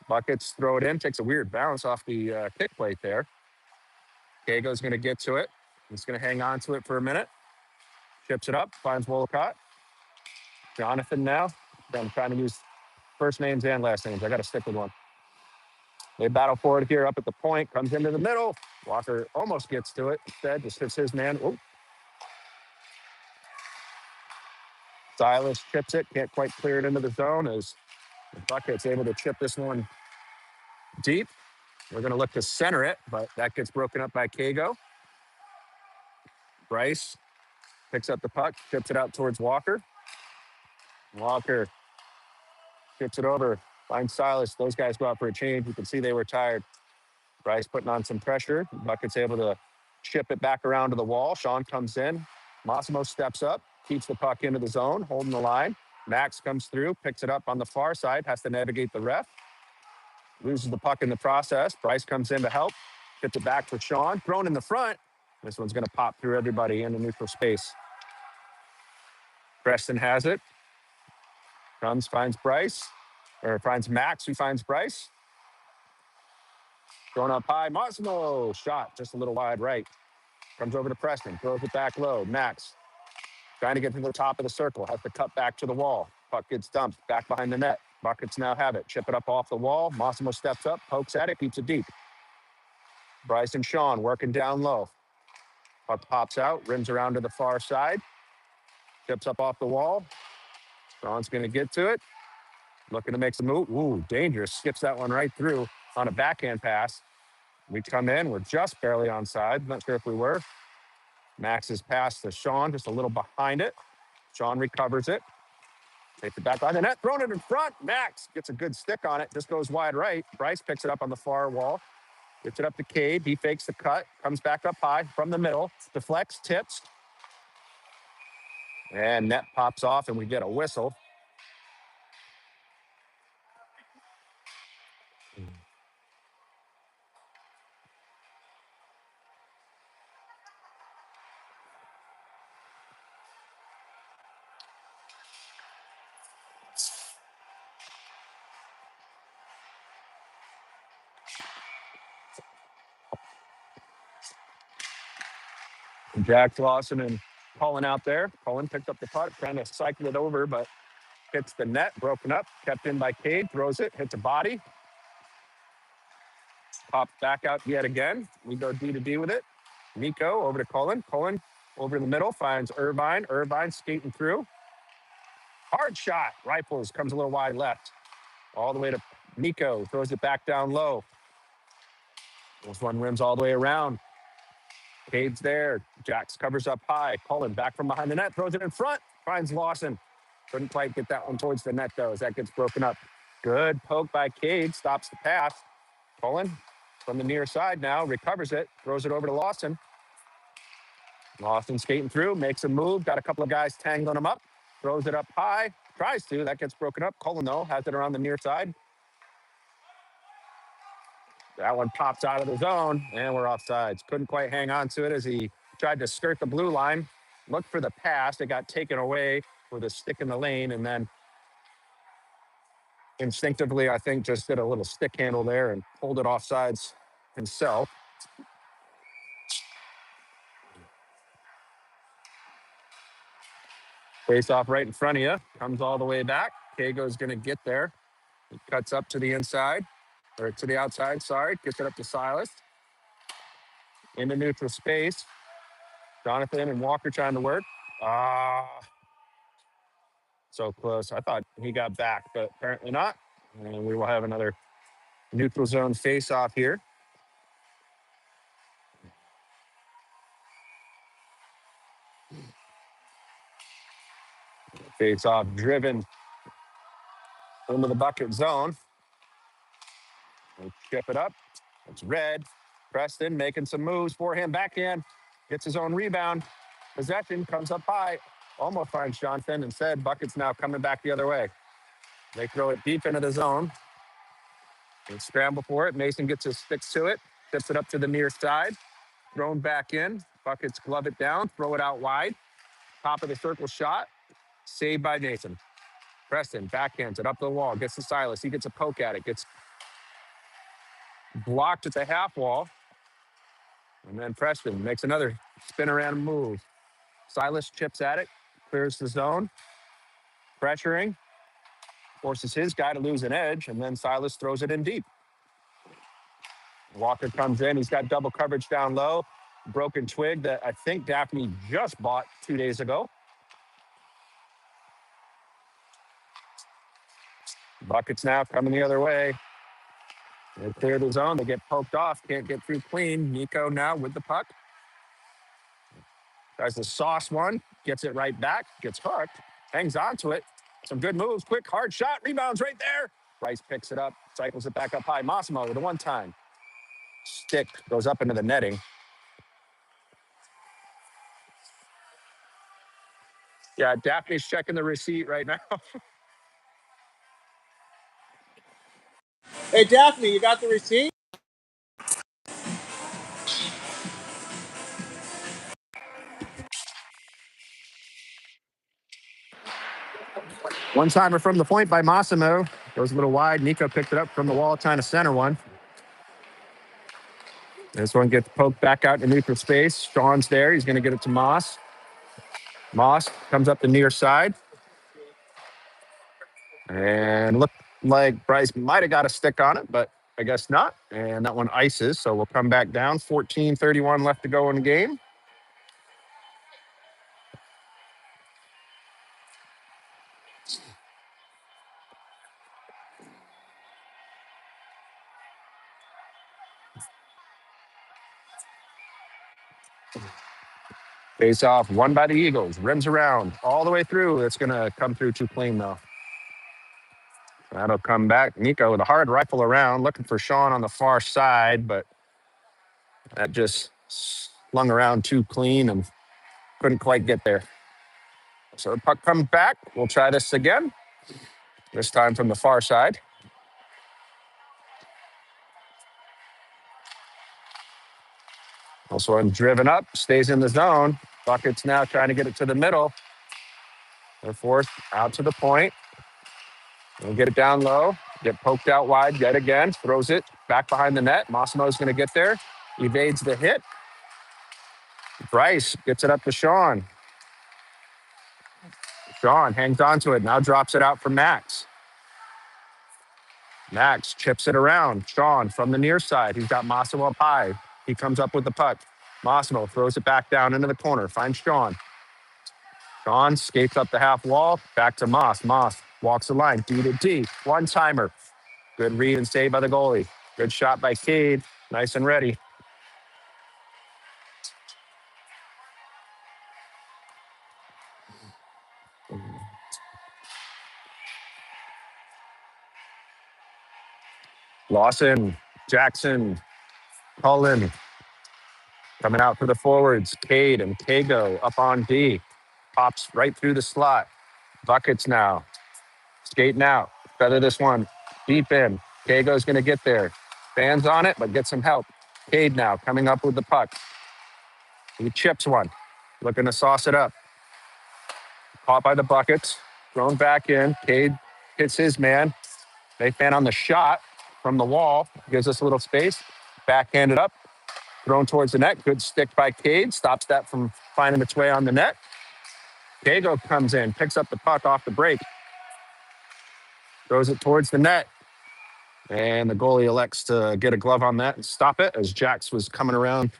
Buckets throw it in, takes a weird bounce off the kick plate there. Kago's going to get to it. He's going to hang on to it for a minute. Chips it up, finds Wolcott. Jonathan now. I'm trying to use first names and last names. I got to stick with one. They battle for it here up at the point, comes into the middle. Walker almost gets to it. Instead, just hits his man. Oh. Silas chips it, can't quite clear it into the zone as the Bucket's able to chip this one deep. We're going to look to center it, but that gets broken up by Kago. Bryce picks up the puck, chips it out towards Walker. Walker chips it over, finds Silas. Those guys go out for a change. You can see they were tired. Bryce putting on some pressure. Bucket's able to chip it back around to the wall. Sean comes in. Massimo steps up, keeps the puck into the zone, holding the line. Max comes through, picks it up on the far side, has to navigate the ref. Loses the puck in the process. Bryce comes in to help. Gets it back for Sean. Thrown in the front. This one's going to pop through everybody into neutral space. Preston has it. Comes, finds Bryce. Or finds Max, who finds Bryce. Thrown up high. Massimo. Shot just a little wide right. Comes over to Preston. Throws it back low. Max trying to get to the top of the circle. Has to cut back to the wall. Puck gets dumped back behind the net. Buckets now have it. Chip it up off the wall. Massimo steps up, pokes at it, keeps it deep. Bryce and Sean working down low. Puck pops out, rims around to the far side. Chips up off the wall. Sean's going to get to it. Looking to make some move. Ooh, dangerous. Skips that one right through on a backhand pass. We come in. We're just barely onside. Not sure if we were. Max's pass to Sean, just a little behind it. Sean recovers it. Takes it back on the net. Thrown it in front. Max gets a good stick on it. Just goes wide right. Bryce picks it up on the far wall. Gets it up to Cade. He fakes the cut. Comes back up high from the middle. Deflects. Tips. And net pops off, and we get a whistle. Jack Lawson and Cullen out there. Cullen picked up the puck, trying to cycle it over, but hits the net, broken up, kept in by Cade, throws it, hits a body, pops back out yet again. We go D to D with it. Nico over to Cullen. Cullen over in the middle, finds Irvine. Irvine skating through. Hard shot. Rifles comes a little wide left. All the way to Nico. Throws it back down low. This one rims all the way around. Cade's there. Jax covers up high. Cullen back from behind the net. Throws it in front. Finds Lawson. Couldn't quite get that one towards the net, though, as that gets broken up. Good poke by Cade. Stops the pass. Cullen from the near side now. Recovers it. Throws it over to Lawson. Lawson skating through. Makes a move. Got a couple of guys tangling him up. Throws it up high. Tries to. That gets broken up. Cullen, though, has it around the near side. That one pops out of the zone, and we're offsides. Couldn't quite hang on to it as he tried to skirt the blue line. Looked for the pass. It got taken away with a stick in the lane, and then instinctively, I think, just did a little stick handle there and pulled it offsides himself. Face off right in front of you. Comes all the way back. Kago's going to get there. He cuts up to the inside, or to the outside, sorry. Gets it up to Silas. Into neutral space. Jonathan and Walker trying to work. So close. I thought he got back, but apparently not. And we will have another neutral zone face-off here. Face-off driven into the bucket zone. They chip it up. It's Red. Preston making some moves for him. Backhand. Gets his own rebound. Possession comes up high. Almost finds Johnson. Instead, bucket's now coming back the other way. They throw it deep into the zone. They scramble for it. Mason gets his sticks to it. Tips it up to the near side. Thrown back in. Buckets glove it down. Throw it out wide. Top of the circle shot. Saved by Mason. Preston backhands it up the wall. Gets to Silas. He gets a poke at it. Gets blocked at the half wall. And then Preston makes another spin around move. Silas chips at it. Clears the zone. Pressuring. Forces his guy to lose an edge. And then Silas throws it in deep. Walker comes in. He's got double coverage down low. Broken twig that I think Daphne just bought 2 days ago. Buckets now coming the other way. They clear the zone. They get poked off. Can't get through clean. Nico now with the puck. Tries to sauce one. Gets it right back. Gets hooked. Hangs on to it. Some good moves. Quick, hard shot. Rebounds right there. Rice picks it up. Cycles it back up high. Massimo with a one-time. Stick goes up into the netting. Yeah, Daphne's checking the receipt right now. Hey, Daphne, you got the receipt? One-timer from the point by Massimo. Goes a little wide. Nico picked it up from the wall, trying to center one. This one gets poked back out in neutral space. Sean's there. He's going to get it to Moss. Moss comes up the near side. And looked like Bryce might have got a stick on it, but I guess not. And that one ices, so we'll come back down. 14:31 left to go in the game. Face off, one by the Eagles. Rims around all the way through. It's going to come through too clean, though. That'll come back. Nico with a hard rifle around, looking for Sean on the far side, but that just slung around too clean and couldn't quite get there. So the puck comes back. We'll try this again, this time from the far side. Also, one driven up, stays in the zone. Buckets now trying to get it to the middle. They're forced out to the point. We'll get it down low. Get poked out wide yet again. Throws it back behind the net. Massimo's going to get there. Evades the hit. Bryce gets it up to Sean. Sean hangs on to it. Now drops it out for Max. Max chips it around. Sean from the near side. He's got Massimo up high. He comes up with the puck. Massimo throws it back down into the corner. Finds Sean. Sean skates up the half wall. Back to Moss. Moss walks the line. D to D. One-timer. Good read and save by the goalie. Good shot by Cade. Nice and ready. Lawson, Jackson, Cullen coming out for the forwards. Cade and Kago up on D. Pops right through the slot. Buckets now. Skating out. Feather this one deep in. Kago's going to get there. Fans on it, but get some help. Cade now coming up with the puck. He chips one. Looking to sauce it up. Caught by the buckets. Thrown back in. Cade hits his man. They fan on the shot from the wall. Gives us a little space. Backhanded up. Thrown towards the net. Good stick by Cade. Stops that from finding its way on the net. Dago comes in. Picks up the puck off the break. Throws it towards the net. And the goalie elects to get a glove on that and stop it as Jax was coming around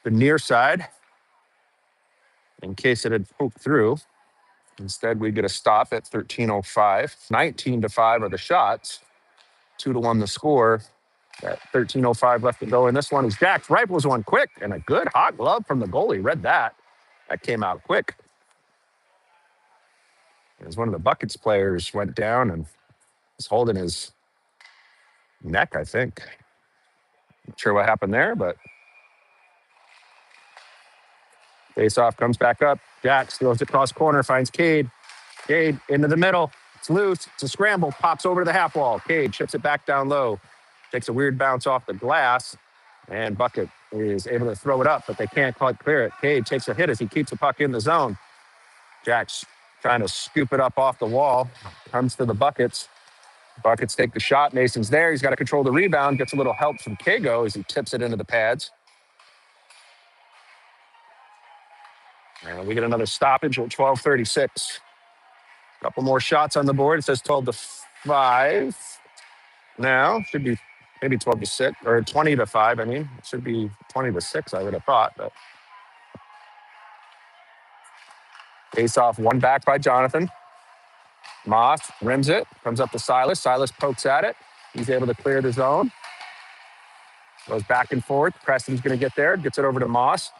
the near side in case it had poked through. Instead, we get a stop at 13:05. 19-5 are the shots. 2-1 the score. At 13:05 left to go. And this one is Jack's rifles one quick and a good hot glove from the goalie. Read that. That came out quick. As one of the Buckets players went down and was holding his neck, I think. Not sure what happened there, but face-off comes back up. Jax throws it across corner, finds Cade. Cade into the middle. It's loose. It's a scramble. Pops over to the half wall. Cade chips it back down low. Takes a weird bounce off the glass. And Bucket is able to throw it up, but they can't quite clear it. Cade takes a hit as he keeps the puck in the zone. Jax trying to scoop it up off the wall. Comes to the Buckets. Buckets take the shot. Mason's there. He's got to control the rebound. Gets a little help from Kago as he tips it into the pads. And we get another stoppage at 12:36. A couple more shots on the board. It says 12-5. Now should be maybe 12-6 or 20-5. I mean, it should be 20-6. I would have thought, but face off one back by Jonathan. Moss rims it, comes up to Silas. Silas pokes at it. He's able to clear the zone. Goes back and forth. Preston's going to get there. Gets it over to Moss.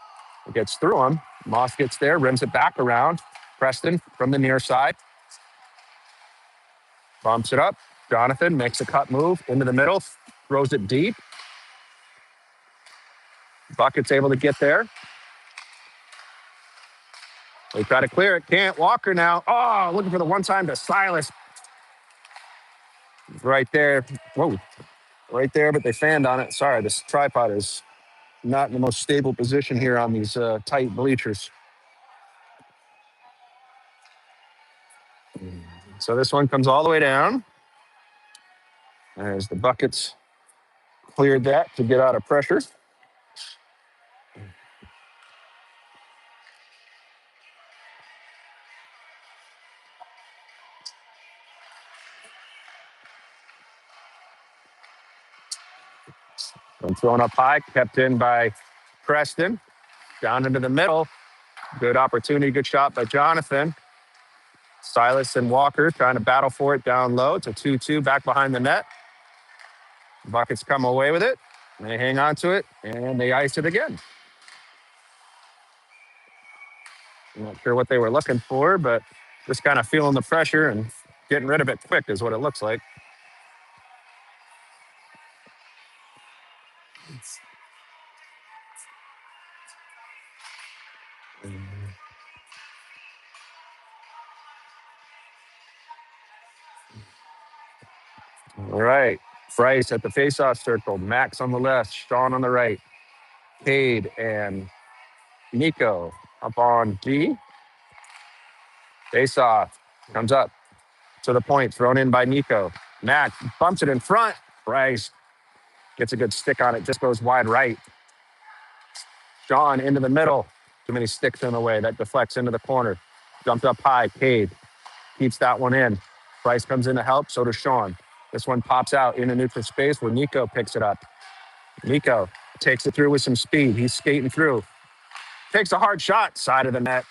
It gets through him. Moss gets there, rims it back around. Preston from the near side. Bumps it up. Jonathan makes a cut move into the middle. Throws it deep. Bucket's able to get there. They try to clear it. Can't. Walker now. Oh, looking for the one time to Silas. Right there. Whoa. Right there, but they fanned on it. Sorry, this tripod is not in the most stable position here on these tight bleachers. So this one comes all the way down. As the Buckets cleared that to get out of pressure. And thrown up high, kept in by Preston. Down into the middle. Good opportunity, good shot by Jonathan. Silas and Walker trying to battle for it down low. It's a 2-2 back behind the net. Buckets come away with it. They hang on to it, and they ice it again. I'm not sure what they were looking for, but just kind of feeling the pressure and getting rid of it quick is what it looks like. All right. Bryce at the faceoff circle. Max on the left. Sean on the right. Cade and Nico up on D. Faceoff. Comes up to the point. Thrown in by Nico. Max bumps it in front. Bryce gets a good stick on it. Just goes wide right. Sean into the middle. Too many sticks in the way. That deflects into the corner. Jumped up high. Cade keeps that one in. Bryce comes in to help. So does Sean. This one pops out into neutral space where Nico picks it up. Nico takes it through with some speed. He's skating through. Takes a hard shot, side of the net.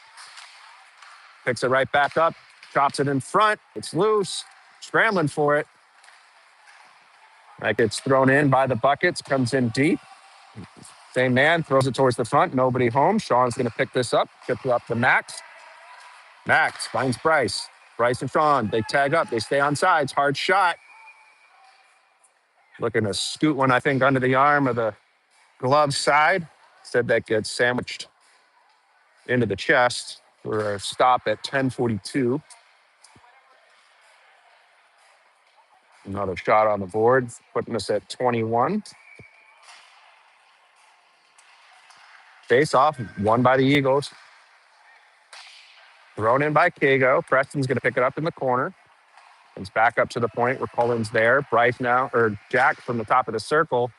Picks it right back up. Chops it in front. It's loose. Scrambling for it. That gets thrown in by the Buckets. Comes in deep. Same man throws it towards the front. Nobody home. Sean's going to pick this up. Gets it up to Max. Max finds Bryce. Bryce and Sean, they tag up. They stay on sides. Hard shot. Looking to scoot one, I think, under the arm of the glove side. Said that gets sandwiched into the chest for a stop at 10:42. Another shot on the board, putting us at 21. Face off, won by the Eagles. Thrown in by Kago. Preston's going to pick it up in the corner. It's back up to the point where Cullen's there. Bryce now, or Jack from the top of the circle.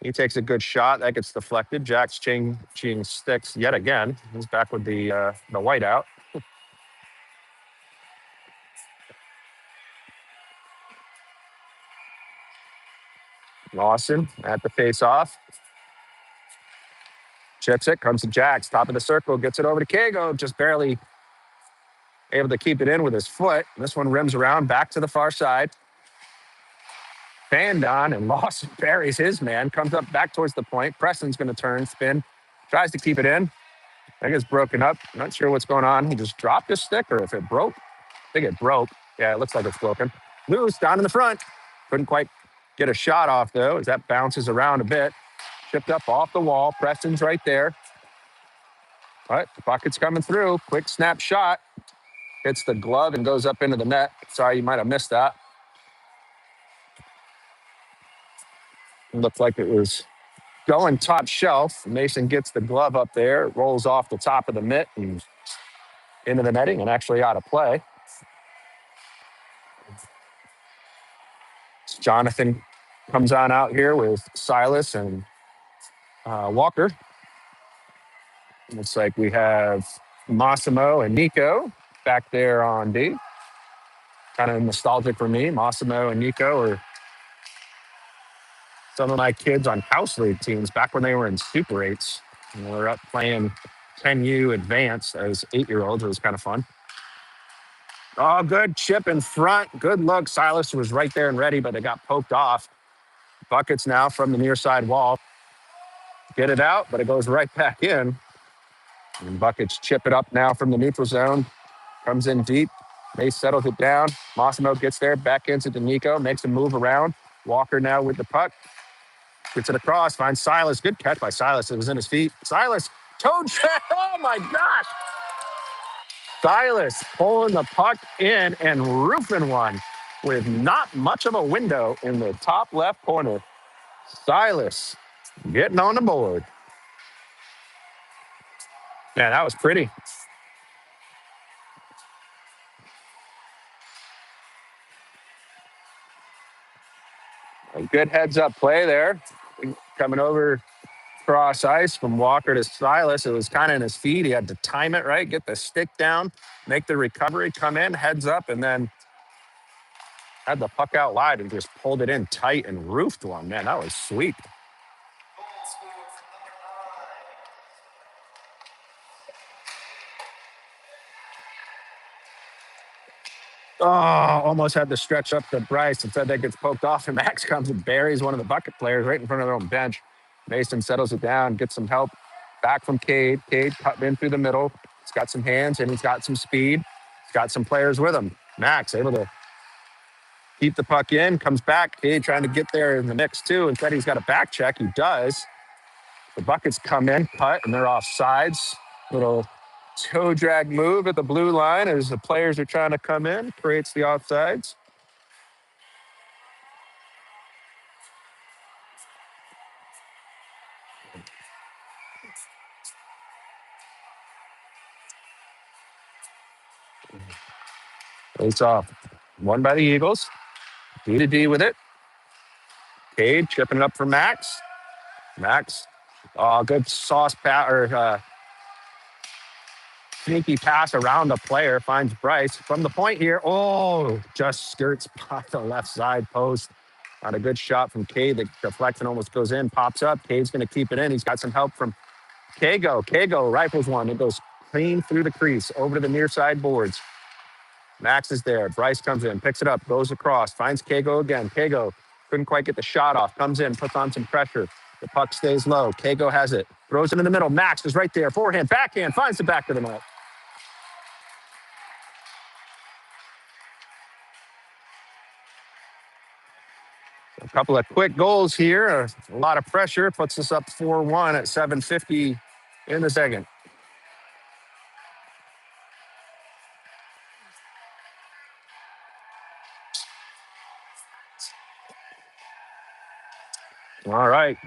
He takes a good shot. That gets deflected. Jack's ching sticks yet again. He's back with the whiteout. Lawson at the face-off. Chips it, comes to Jax, top of the circle, gets it over to Kago, just barely able to keep it in with his foot. This one rims around back to the far side. Fanned on and Lawson buries his man, comes up back towards the point. Preston's going to turn, spin, tries to keep it in. I think it's broken up. Not sure what's going on. He just dropped his stick, or if it broke. I think it broke. Yeah, it looks like it's broken. Loose down in the front. Couldn't quite get a shot off, though, as that bounces around a bit. Chipped up off the wall. Preston's right there. But the bucket's coming through. Quick snap shot. Hits the glove and goes up into the net. Sorry, you might have missed that. It looked like it was going top shelf. Mason gets the glove up there. It rolls off the top of the mitt and into the netting and actually out of play. Jonathan comes on out here with Silas and Walker. Looks like we have Massimo and Nico back there on D. Kind of nostalgic for me. Massimo and Nico are some of my kids on house league teams back when they were in Super 8s. And we were up playing 10U advanced as 8-year-olds. It was kind of fun. Oh, good chip in front. Good look. Silas was right there and ready, but it got poked off. Buckets now from the near side wall. Get it out, but it goes right back in. And Buckets chip it up now from the neutral zone. Comes in deep. Mace settles it down. Massimo gets there, back into Nico, makes a move around. Walker now with the puck. Gets it across, finds Silas. Good catch by Silas. It was in his feet. Silas, toe check. Oh my gosh. Silas pulling the puck in and roofing one with not much of a window in the top left corner. Silas getting on the board. Man, that was pretty. A good heads up play there. Coming over cross ice from Walker to Silas. It was kind of in his feet. He had to time it right, get the stick down, make the recovery, come in, heads up, and then had the puck out wide and just pulled it in tight and roofed one. Man, that was sweet. Oh, almost had to stretch up to Bryce. Instead, that gets poked off, and Max comes and buries one of the bucket players right in front of their own bench. Mason settles it down, gets some help back from Cade. Cade cutting in through the middle. He's got some hands, and he's got some speed. He's got some players with him. Max able to keep the puck in, comes back. Cade trying to get there in the mix, too. Instead, he's got a back check. He does. The buckets come in, cut, and they're off sides. Little toe drag move at the blue line as the players are trying to come in, creates the offsides. It's off. One by the Eagles. D to D with it. Cade chipping it up for Max. Max. Oh, good sauce pass or sneaky pass around the player. Finds Bryce from the point here. Oh, just skirts by the left side post. Not a good shot from Cade. The deflection almost goes in, pops up. Cade's going to keep it in. He's got some help from Kago. Kago rifles one. It goes clean through the crease over to the near side boards. Max is there. Bryce comes in, picks it up, goes across, finds Kago again. Kago couldn't quite get the shot off. Comes in, puts on some pressure. The puck stays low. Kago has it. Throws it in the middle. Max is right there. Forehand, backhand, finds the back of the net. A couple of quick goals here. A lot of pressure. Puts us up 4-1 at 7:50 in the second. All right.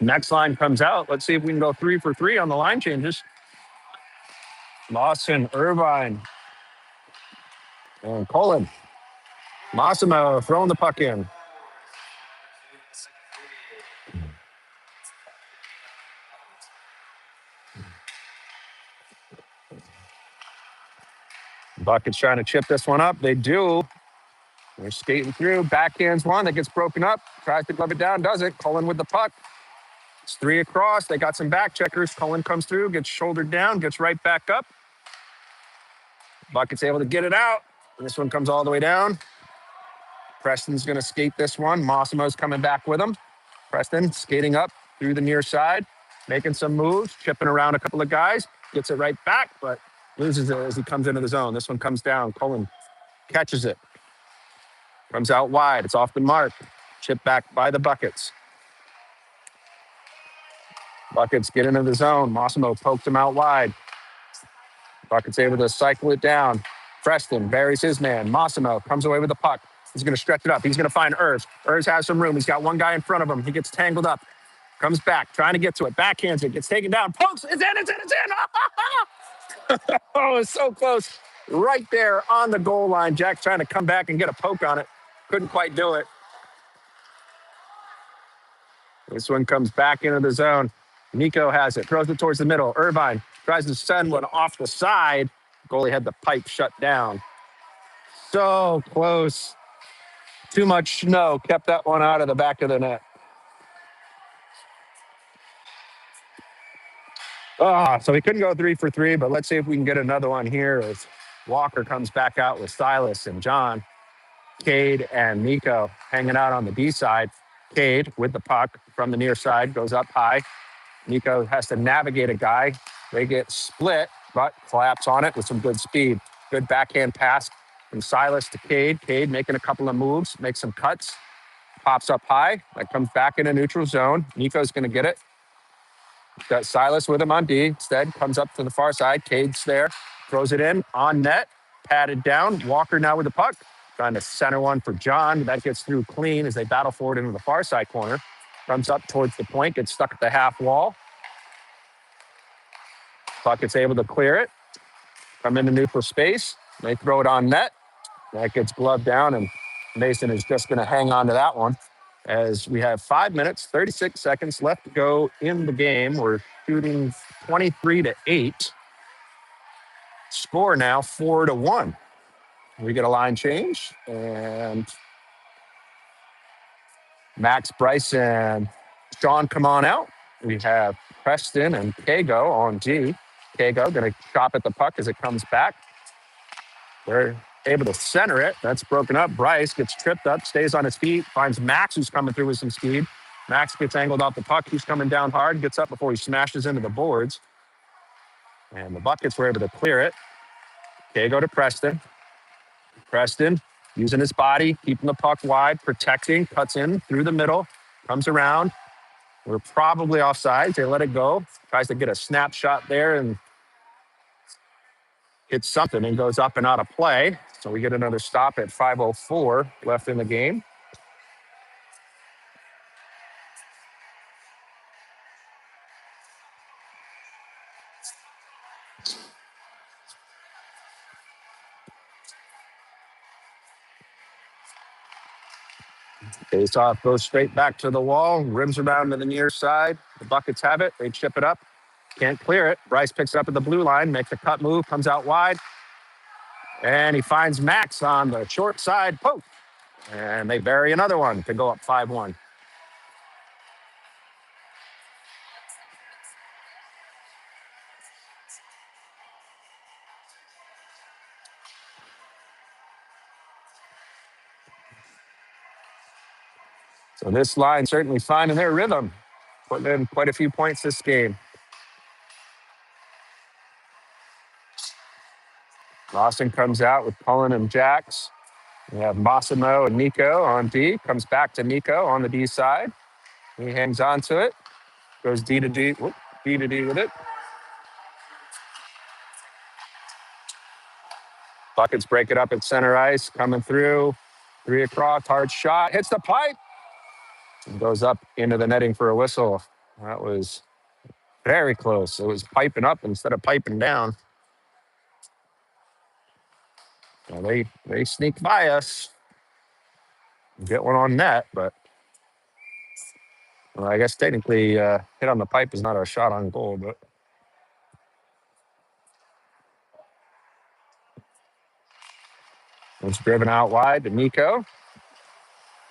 Next line comes out. Let's see if we can go 3 for 3 on the line changes. Lawson, Irvine, and Cullen. Massimo throwing the puck in. Buckets trying to chip this one up. They do. They're skating through. Backhands one that gets broken up. Tries to glove it down. Doesn't. Cullen with the puck. It's 3 across. They got some back checkers. Cullen comes through, gets shouldered down, gets right back up. Bucket's able to get it out. And this one comes all the way down. Preston's going to skate this one. Massimo's coming back with him. Preston skating up through the near side, making some moves, chipping around a couple of guys, gets it right back, but loses it as he comes into the zone. This one comes down. Cullen catches it, comes out wide. It's off the mark. Chip back by the Buckets. Buckets get into the zone. Massimo poked him out wide. Buckets able to cycle it down. Preston buries his man. Massimo comes away with the puck. He's going to stretch it up. He's going to find Urs. Urs has some room. He's got one guy in front of him. He gets tangled up. Comes back, trying to get to it. Backhands it. Gets taken down. Pokes. It's in. It's in. It's in. Oh, it's so close. Right there on the goal line. Jack trying to come back and get a poke on it. Couldn't quite do it. This one comes back into the zone. Nico has it. Throws it towards the middle. Irvine tries to send one off the side. Goalie had the pipe shut down. So close. Too much snow kept that one out of the back of the net. So we couldn't go 3 for 3, but let's see if we can get another one here as Walker comes back out with Silas and John. Cade and Nico hanging out on the D side. Cade with the puck from the near side goes up high. Nico has to navigate a guy. They get split, but collapse on it with some good speed. Good backhand pass from Silas to Cade. Cade making a couple of moves, makes some cuts, pops up high. That comes back in a neutral zone. Nico's going to get it. Got Silas with him on D. Instead, comes up to the far side. Cade's there, throws it in on net, patted down. Walker now with the puck, trying to center one for John. That gets through clean as they battle forward into the far side corner. Comes up towards the point, gets stuck at the half wall. Bucket's able to clear it, come into neutral space. They throw it on net. That gets gloved down, and Mason is just going to hang on to that one. As we have 5 minutes, 36 seconds left to go in the game. We're shooting 23-8. Score now 4-1. We get a line change, and Max, Bryce, and Sean come on out. We have Preston and Kago on G. Kago going to chop at the puck as it comes back. They're able to center it. That's broken up. Bryce gets tripped up, stays on his feet, finds Max, who's coming through with some speed. Max gets angled off the puck. He's coming down hard, gets up before he smashes into the boards. And the Buckets were able to clear it. Kago to Preston. Preston using his body, keeping the puck wide, protecting, cuts in through the middle, comes around. We're probably offside. They let it go. Tries to get a snapshot there and hits something and goes up and out of play. So we get another stop at 5:04 left in the game. Face off goes straight back to the wall, rims around to the near side. The Buckets have it. They chip it up. Can't clear it. Bryce picks it up at the blue line, makes a cut move, comes out wide. And he finds Max on the short side poke. And they bury another one to go up 5-1. So this line certainly finding their rhythm, putting in quite a few points this game. Lawson comes out with Cullen and Jax. We have Massimo and Nico on D. Comes back to Nico on the D side. He hangs on to it. Goes D to D. Whoop, D to D with it. Buckets break it up at center ice. Coming through. 3 across. Hard shot. Hits the pipe. And goes up into the netting for a whistle. That was very close. It was piping up instead of piping down. Well, they sneak by us. Get one on net, but well, I guess technically hit on the pipe is not our shot on goal, but it's driven out wide to Nico.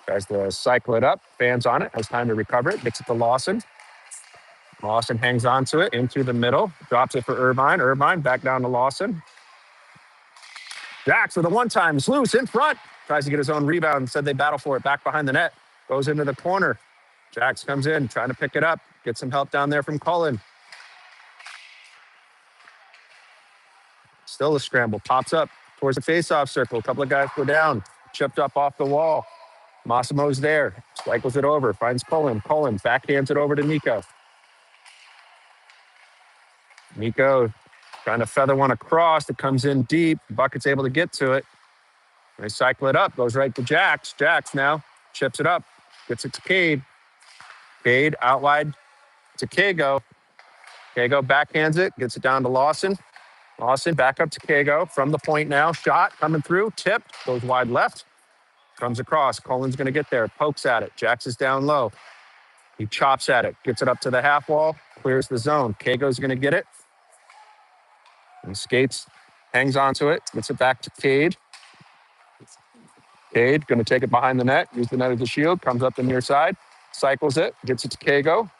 Tries to cycle it up. Fans on it. Has time to recover it. Gets it to Lawson. Lawson hangs on to it into the middle. Drops it for Irvine. Irvine back down to Lawson. Jax with a one-time. Is loose in front. Tries to get his own rebound. Instead, they battle for it back behind the net. Goes into the corner. Jax comes in, trying to pick it up. Get some help down there from Cullen. Still a scramble. Pops up towards the face-off circle. A couple of guys go down. Chipped up off the wall. Massimo's there. Cycles it over. Finds Cullen. Cullen backhands it over to Nico. Nico trying to feather one across. It comes in deep. Bucket's able to get to it. They cycle it up. Goes right to Jax. Jax now chips it up. Gets it to Cade. Cade out wide to Kago. Kago backhands it. Gets it down to Lawson. Lawson back up to Kago from the point now. Shot coming through. Tipped. Goes wide left. Comes across. Cullen's going to get there. Pokes at it. Jax is down low. He chops at it. Gets it up to the half wall. Clears the zone. Kago's going to get it. And skates. Hangs onto it. Gets it back to Cade. Cade going to take it behind the net. Use the net as a shield. Comes up the near side. Cycles it. Gets it to Kago.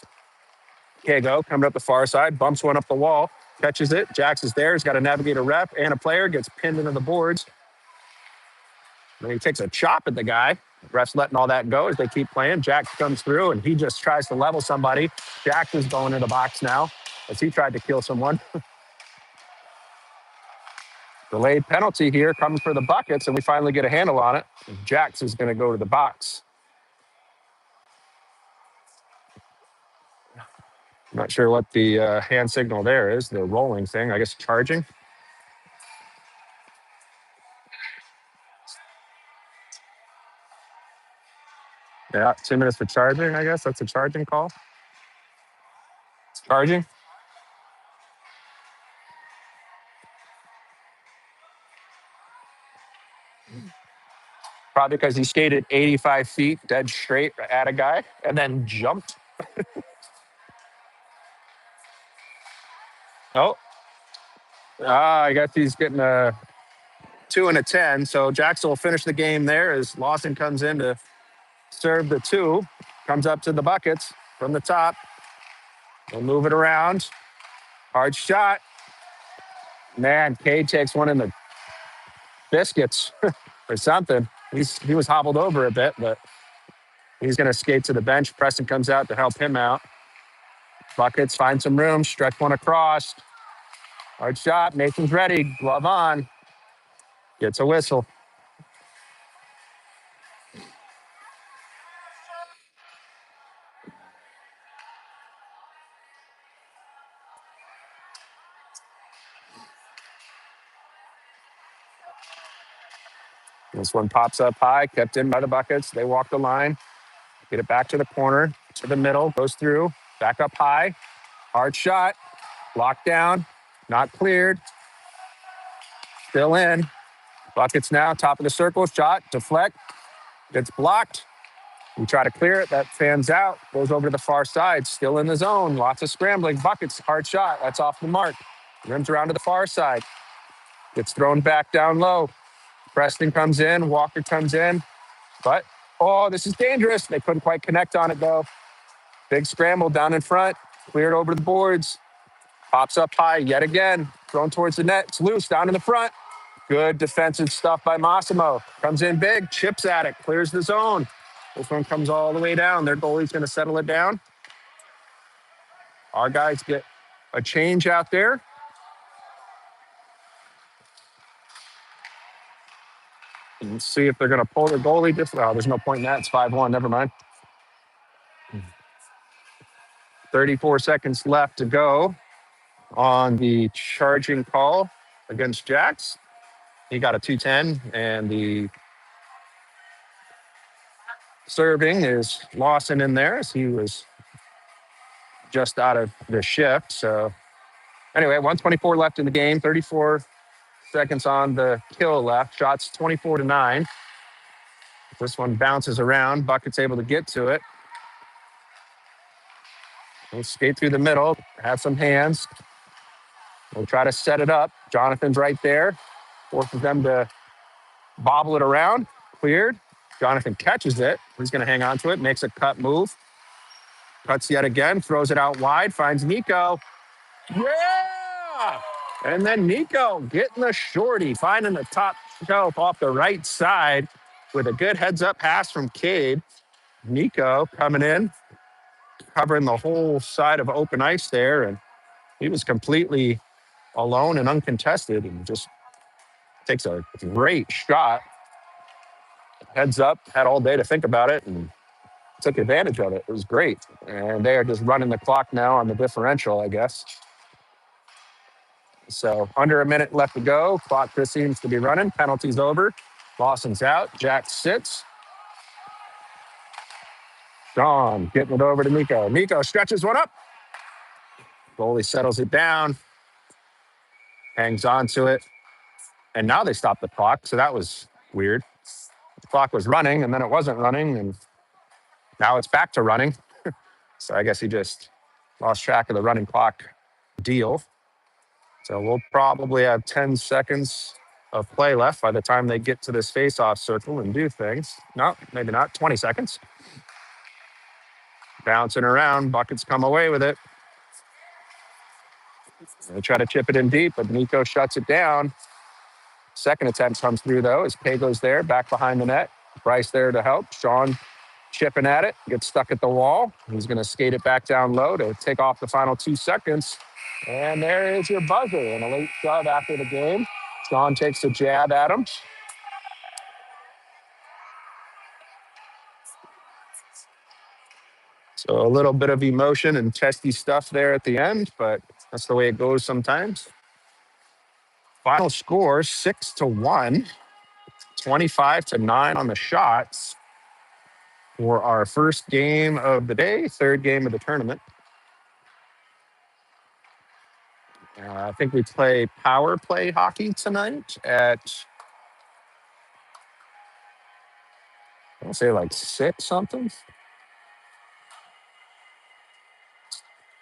Kago coming up the far side. Bumps one up the wall. Catches it. Jax is there. He's got to navigate a rep and a player. Gets pinned into the boards. Then he takes a chop at the guy. Ref's letting all that go as they keep playing. Jax comes through, and he just tries to level somebody. Jax is going in the box now as he tried to kill someone. Delayed penalty here coming for the Buckets, and we finally get a handle on it. Jax is going to go to the box. Not sure what the hand signal there is, the rolling thing. I guess charging. Yeah, 2 minutes for charging, I guess. That's a charging call. Charging. Probably because he skated 85 feet dead straight at a guy and then jumped. Oh, I guess he's getting a 2 and a 10. So Jackson will finish the game there as Lawson comes in to serve the 2. Comes up to the Buckets from the top. They'll move it around. Hard shot. Man, Cade takes one in the biscuits or something. He was hobbled over a bit, but he's going to skate to the bench. Preston comes out to help him out. Buckets find some room, stretch one across. Hard shot. Nathan's ready. Glove on. Gets a whistle. This one pops up high, kept in by the Buckets. They walk the line, get it back to the corner, to the middle, goes through, back up high. Hard shot. Locked down. Not cleared. Still in. Buckets now, top of the circle. Shot. Deflect. Gets blocked. We try to clear it. That fans out. Goes over to the far side. Still in the zone. Lots of scrambling. Buckets. Hard shot. That's off the mark. Rims around to the far side. Gets thrown back down low. Preston comes in. Walker comes in. But, oh, this is dangerous. They couldn't quite connect on it, though. Big scramble down in front. Cleared over the boards. Pops up high yet again. Thrown towards the net. It's loose down in the front. Good defensive stuff by Massimo. Comes in big, chips at it, clears the zone. This one comes all the way down. Their goalie's going to settle it down. Our guys get a change out there. And see if they're going to pull their goalie. Oh, there's no point in that. It's 5-1. Never mind. 34 seconds left to go on the charging call against Jax. He got a 210, and the serving is Lawson in there as he was just out of the shift. So anyway, 124 left in the game, 34 seconds on the kill left. Shots 24-9. This one bounces around. Bucket's able to get to it. We'll skate through the middle, have some hands. We'll try to set it up. Jonathan's right there. Forces them to bobble it around. Cleared. Jonathan catches it. He's going to hang on to it. Makes a cut move. Cuts yet again. Throws it out wide. Finds Nico. Yeah! And then Nico getting the shorty, finding the top Help off the right side with a good heads up pass from Cade. Nico coming in, covering the whole side of open ice there. And he was completely alone and uncontested and just takes a great shot. Heads up, had all day to think about it and took advantage of it. It was great. And they are just running the clock now on the differential, I guess. So under a minute left to go. Clock just seems to be running. Penalties over. Lawson's out. Jack sits. Sean getting it over to Nico. Nico stretches one up. Goalie settles it down, hangs on to it. And now they stop the clock. So that was weird. The clock was running and then it wasn't running. And now it's back to running. So I guess he just lost track of the running clock deal. So we'll probably have 10 seconds of play left by the time they get to this face-off circle and do things. No, maybe not. 20 seconds. Bouncing around. Buckets come away with it. They try to chip it in deep, but Nico shuts it down. Second attempt comes through, though, as Pago's there, back behind the net. Bryce there to help. Sean chipping at it, gets stuck at the wall. He's going to skate it back down low to take off the final 2 seconds. And there is your buzzer and a late shove after the game. Sean takes a jab at him. So a little bit of emotion and testy stuff there at the end, but that's the way it goes sometimes. Final score 6-1, 25-9 on the shots for our first game of the day, third game of the tournament. I think we play power play hockey tonight at, I want to say like 6 something.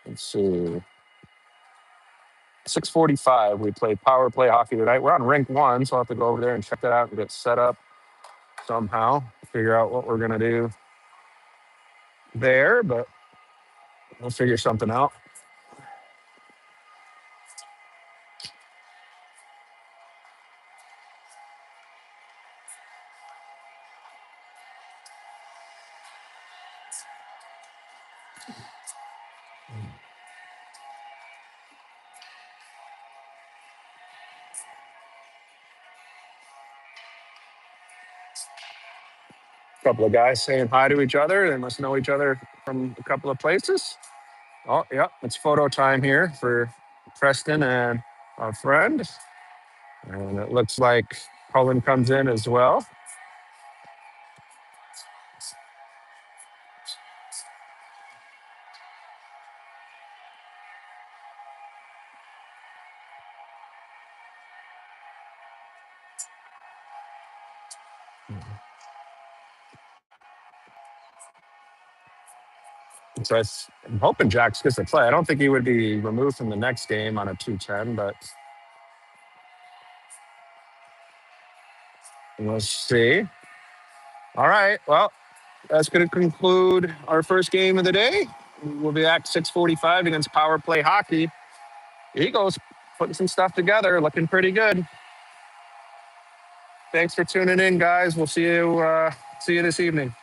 Let's see. 6:45, we play power play hockey tonight. We're on rink 1, so I'll have to go over there and check that out and get set up somehow, figure out what we're going to do there, but we'll figure something out. A couple of guys saying hi to each other. They must know each other from a couple of places. Oh, yeah, it's photo time here for Preston and our friend. And it looks like Cullen comes in as well. So I'm hoping Jax gets to play. I don't think he would be removed from the next game on a 210, but we'll see. All right. Well, that's going to conclude our first game of the day. We'll be back 6:45 against Power Play Hockey. Eagles putting some stuff together, looking pretty good. Thanks for tuning in, guys. We'll see you this evening.